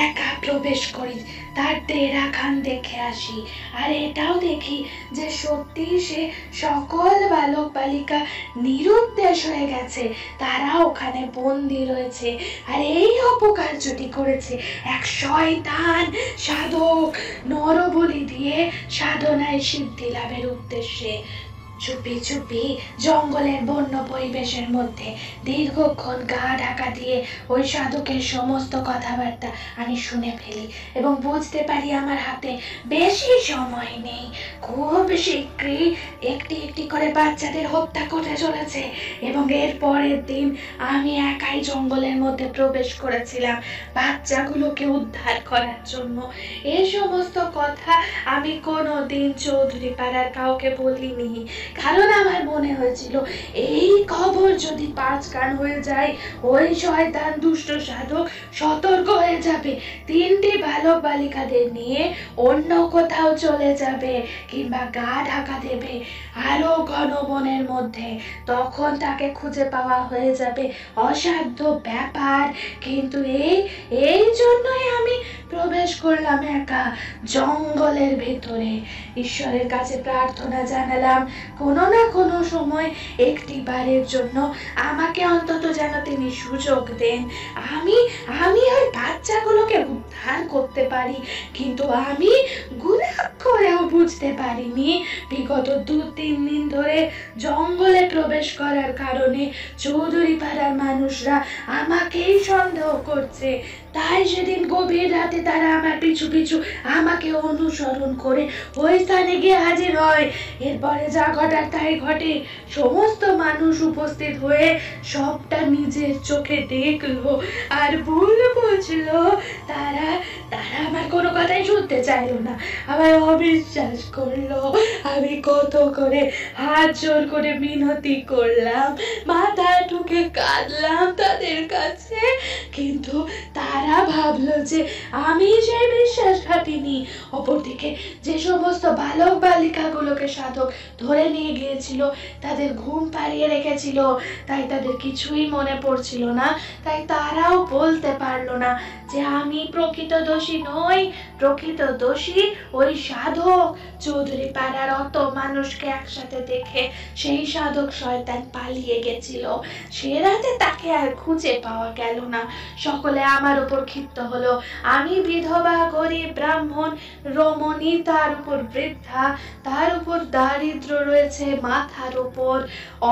একা প্রবেশ করি, তার ডেরাখান দেখে আসি। আর এটাও দেখি যে সত্যি সে সকল বালক বালিকা নিরুদ্দেশ হয়ে গেছে, তারা ওখানে বন্দী রয়েছে। আর এই অপকার্যটি করেছে এক শয়তান সাধক নরবলি দিয়ে সাধনায় সিদ্ধি লাভের উদ্দেশ্যে। চুপি জঙ্গলের বন্য পরিবেশের মধ্যে দীর্ঘক্ষণ গা ঢাকা দিয়ে ওই সাধকের সমস্ত কথাবার্তা আমি শুনে ফেলি এবং বুঝতে পারি আমার হাতে বেশি সময় নেই। খুব শীঘ্রই একটি করে বাচ্চাদের হত্যা করতে চলেছে এবং এর পরের দিন আমি একাই জঙ্গলের মধ্যে প্রবেশ করেছিলাম বাচ্চাগুলোকে উদ্ধার করার জন্য। এই সমস্ত কথা আমি কোনোদিন চৌধুরী পাড়ার কাউকে বলিনি, কারণ আমার মনে হয়েছিল এই খবর যদি 5 কান হয়ে যায়, ওই শয়তান দুষ্ট সাধক সতর্ক হয়ে যাবে, 3টি বালক বালিকাদের নিয়ে অন্য কোথাও চলে যাবে কিংবা গা ঢাকা দেবে আরো ঘন বনের মধ্যে। তখন তাকে খুঁজে পাওয়া হয়ে যাবে অসাধ্য ব্যাপার। কিন্তু এই জন্যই আমি প্রবেশ করলাম একা জঙ্গলের ভেতরে। ঈশ্বরের কাছে প্রার্থনা জানালাম কোনো না কোনো সময় একটি বারের জন্য আমাকে অন্তত যেন তিনি সুযোগ দেন, আমি ওই বাচ্চাগুলোকে উদ্ধার করতে পারি। কিন্তু আমি গুনাহ করেও বুঝতে পারিনি বিগত 2-3 দিন ধরে জঙ্গলে প্রবেশ করার কারণে চৌধুরী পাড়ার মানুষরা আমাকেই সন্দেহ করছে। তাই সেদিন গভীর রাতে তারা আমার পিছু পিছু আমাকে অনুসরণ করে ওই স্থানে গিয়ে হাজির হয়। এরপরে যা ঘটার তাই ঘটে। সমস্ত মানুষ উপস্থিত হয়ে সবটা নিজের চোখে দেখলো আর ভুল বুঝল। তারা আমার কোনো কথাই শুনতে চাইলো না, আমায় অবিশ্বাস করলো। আমি কত করে হাত জোর করে মিনতি করলাম, মাথা ঠুকে কাঁদলাম তাদের কাছে, কিন্তু তারা ভাবলো যে আমি সেই বিশ্বাসঘাতিনী। অপরদিকে যে সমস্ত বালক বালিকাগুলোকে সাধক ধরে নিয়ে গিয়েছিল তাদের ঘুম পাড়িয়ে রেখেছিল, তাই তাদের কিছুই মনে পড়ছিল না। তাই তারাও বলতে পারলো না যে আমি প্রকৃত দোষী নই। প্রকৃত দোষী ওই সাধক। চৌধুরী পাড়ার অত মানুষকে একসাথে দেখে সেই সাধক শয়তান পালিয়ে গেছিল। সে রাতে তাকে আর খুঁজে পাওয়া গেল না। সকলে আমার উপর ক্ষিপ্ত হলো। আমি বিধবা, গরিব, ব্রাহ্মণ, রমণী, তার উপর বৃদ্ধা, তার উপর দারিদ্র রয়েছে মাথার উপর।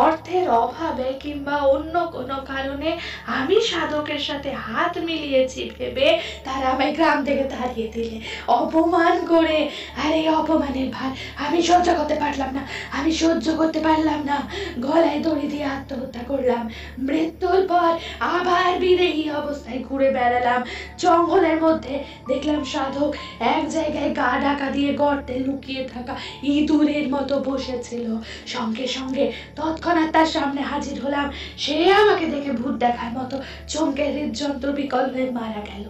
অর্থের অভাবে কিংবা অন্য কোনো কারণে আমি সাধকের সাথে হাত মিলিয়েছি ভেবে তারা আমায় গ্রাম থেকে তাড়িয়ে দিলে, অপমান করে। আর এই অপমানের ভার আমি সহ্য করতে পারলাম না। গলায় দড়ি দিয়ে আত্মহত্যা করলাম। মৃত্যুর পর আবার বিদেহী অবস্থায় ঘুরে বেড়ালাম জঙ্গলের মধ্যে। দেখলাম সাধক এক জায়গায় গা ঢাকা দিয়ে গর্তে লুকিয়ে থাকা ইঁদুরের মতো বসেছিল। সঙ্গে সঙ্গে তৎক্ষণাৎ তার সামনে হাজির হলাম। সে আমাকে দেখে ভূত দেখার মতো চমকে হৃদযন্ত্র বিকল হয়ে মারা গেল।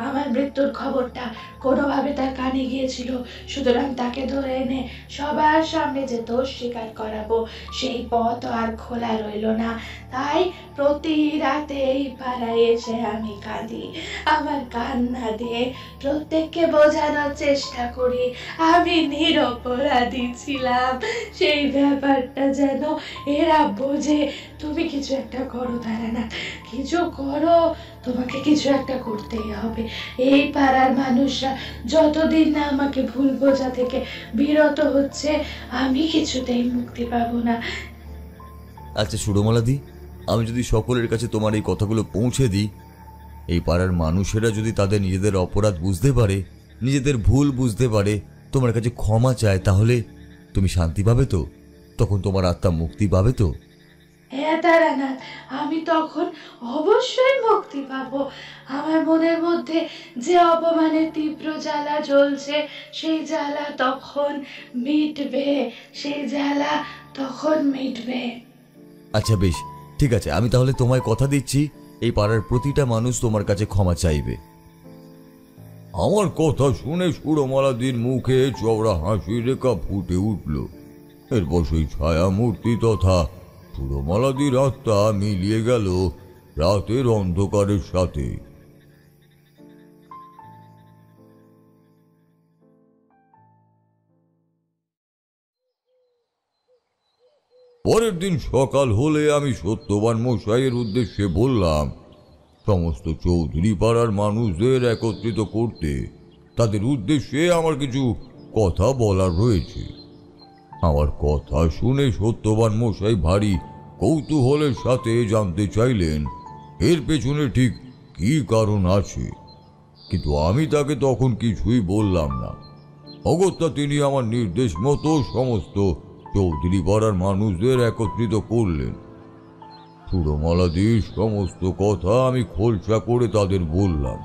আমার মৃত্যুর খবরটা কোনোভাবে তার কানে গিয়েছিল, সুতরাং তাকে ধরে এনে সবার সামনে যে দোষ স্বীকার করাবো সেই পথ আর খোলা রইল না। তাই প্রতি রাতে এই পাড়ায় এসে আমি কাঁদি। আমার কান্না দিয়ে প্রত্যেককে বোঝানোর চেষ্টা করি আমি নিরপরাধী ছিলাম। সেই ব্যাপারটা যেন এরা বোঝে। তুমি কিছু একটা করো তারানাথ, কিছু করো, তোমাকে কিছু একটা করতেই হবে। এই পাড়ার মানুষরা যতদিন না আমাকে ভুল বোঝা থেকে বিরত হচ্ছে আমি কিছুতেই মুক্তি পাবো না। আচ্ছা সুরমালাদি, আমি যদি সকলের কাছে তোমার এই কথাগুলো পৌঁছে দিই, এই পাড়ার মানুষেরা যদি তাদের নিজেদের অপরাধ বুঝতে পারে, নিজেদের ভুল বুঝতে পারে, তোমার কাছে ক্ষমা চায়, তাহলে তুমি শান্তি পাবে তো? তখন তোমার আত্মা মুক্তি পাবে তো? হ্যাঁ তারানাথ, আমি তখন অবশ্যই মুক্তি পাবো। আমার মনের মধ্যে যে অপমানের তীব্র জ্বালা জ্বলছে সেই জ্বালা তখন মিটবে। আচ্ছা বেশ, ঠিক আছে, আমি তাহলে তোমায় কথা দিচ্ছি এই পাড়ার প্রতিটা মানুষ তোমার কাছে ক্ষমা চাইবে। আমার কথা শুনে সুরমালাদির মুখে চওড়া হাসির রেখা ফুটে উঠল। এরপর সেই ছায়া মূর্তি তথা সুরমালাদির আত্মা মিলিয়ে গেল রাতের অন্ধকারের সাথে। পরের দিন সকাল হলে আমি সত্যবান মশাইয়ের উদ্দেশ্যে বললাম সমস্ত চৌধুরী পাড়ার মানুষদের একত্রিত করতে তাদের উদ্দেশ্যে আমার কিছু কথা বলার রয়েছে। আমার কথা শুনে সত্যবান মশাই ভারী কৌতূহলের সাথে জানতে চাইলেন এর পেছনে ঠিক কি কারণ আছে, কিন্তু আমি তাকে তখন কিছুই বললাম না। অগত্যা তিনি আমার নির্দেশ মতো সমস্ত চৌধুরী পাড়ার মানুষদের একত্রিত করলেন। সুরমালাদির সমস্ত কথা আমি খোলসা করে তাদের বললাম।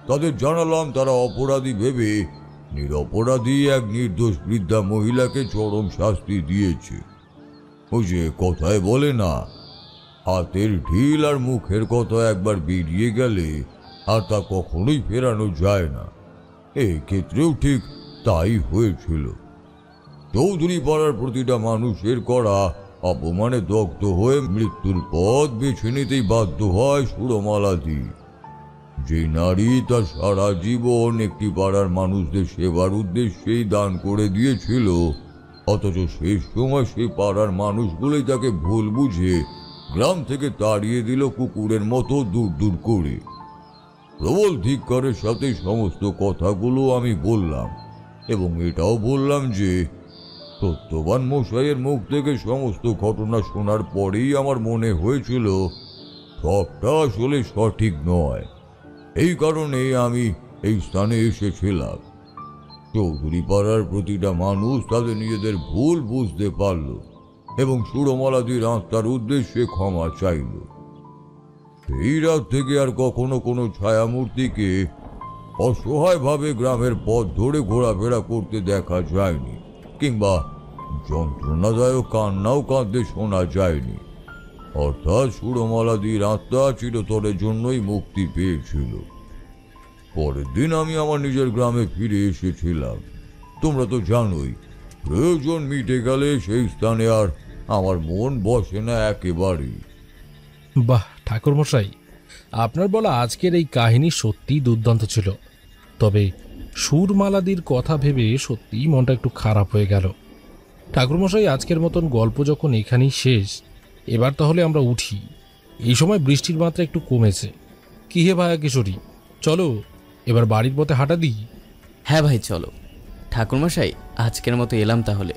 তাদের জানালাম তারা অপরাধী ভেবে নিরপরাধী এক নির্দোষ বৃদ্ধা মহিলাকে চরম শাস্তি দিয়েছে। ওই যে কথায় বলে না, হাতের ঢিল আর মুখের কথা একবার বেরিয়ে গেলে আর তা কখনোই ফেরানো যায় না। এই ক্ষেত্রেও ঠিক তাই হয়েছিল। চৌধুরী পাড়ার প্রতিটা মানুষের করা অপমানে দগ্ধ হয়ে মৃত্যুর পথ বেছে নিতেই বাধ্য হয় সুরমালাদি। যে নারী তার সারা জীবন একটি পাড়ার মানুষদের সেবার উদ্দেশ্যেই দান করে দিয়েছিল, অথচ শেষ সময় সেই পাড়ার মানুষগুলোই তাকে ভুল বুঝে গ্রাম থেকে তাড়িয়ে দিল কুকুরের মতো দূর দূর করে। প্রবল ধিক্কারের সাথে সমস্ত কথাগুলো আমি বললাম, এবং এটাও বললাম যে সত্যবান মশাইয়ের মুখ থেকে সমস্ত ঘটনা শোনার পরেই আমার মনে হয়েছিল সবটা আসলে সঠিক নয়। এই কারণে আমি এই স্থানে এসেছিলাম। চৌধুরী পাড়ার প্রতিটা মানুষ তাদের নিজেদের ভুল বুঝতে পারল এবং সুরমালাদির আত্মার উদ্দেশ্যে ক্ষমা চাইল। সেই রাত থেকে আর কখনো কোনো ছায়ামূর্তিকে অসহায়ভাবে গ্রামের পথ ধরে ঘোরাফেরা করতে দেখা যায়নি, কিংবা যন্ত্রণাদায়ক কান্নাও কাঁদতে শোনা যায়নি। অর্থাৎ সুরমালাদির আত্মা চিরতরের জন্যই মুক্তি পেয়েছিল। পরের দিন আমি আমার নিজের গ্রামে ফিরে এসেছিলাম। তোমরা তো জানোই, প্রয়োজন মিটে গেলে সেই স্থানে আর আমার মন বসে না একেবারেই। বাহ ঠাকুরমশাই, আপনার বলা আজকের এই কাহিনী সত্যিই দুর্দান্ত ছিল। তবে সুরমালাদির কথা ভেবে সত্যিই মনটা একটু খারাপ হয়ে গেল। ঠাকুরমশাই, আজকের মতন গল্প যখন এখানেই শেষ, এবার তাহলে আমরা উঠি। এই সময় বৃষ্টির মাত্রা একটু কমেছে। কি হে ভায়া কিশোরী, চলো এবার বাড়ির পথে হাঁটা দিই। হ্যাঁ ভাই চলো। ঠাকুরমশাই, আজকের মতো এলাম তাহলে।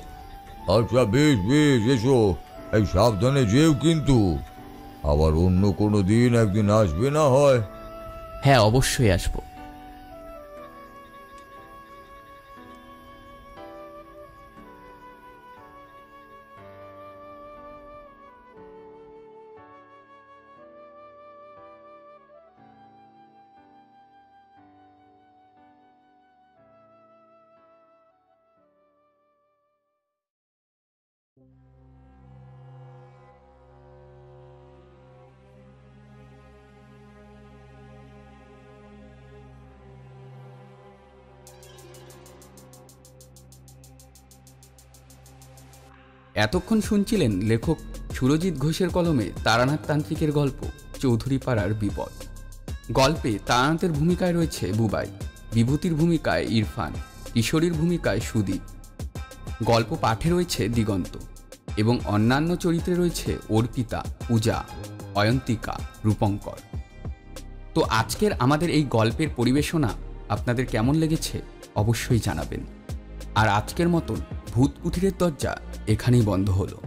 আচ্ছা বেশ বেশ, এসো। এই সাবধানে যেও কিন্তু, আবার অন্য কোনো দিন একদিন আসবে না হয়। হ্যাঁ অবশ্যই আসবো। এতক্ষণ শুনছিলেন লেখক সুরজিৎ ঘোষের কলমে তারানাথ তান্ত্রিকের গল্প চৌধুরী পাড়ার বিপদ। গল্পে তারানাথের ভূমিকায় রয়েছে বুবাই, বিভূতির ভূমিকায় ইরফান, কিশোরীর ভূমিকায় সুদীপ। গল্প পাঠে রয়েছে দিগন্ত এবং অন্যান্য চরিত্রে রয়েছে অর্পিতা, পূজা, অয়ন্তিকা, রূপঙ্কর। তো আজকের আমাদের এই গল্পের পরিবেশনা আপনাদের কেমন লেগেছে অবশ্যই জানাবেন। আর আজকের মতন ভূত কুঠিরের দরজা এখানেই বন্ধ হলো।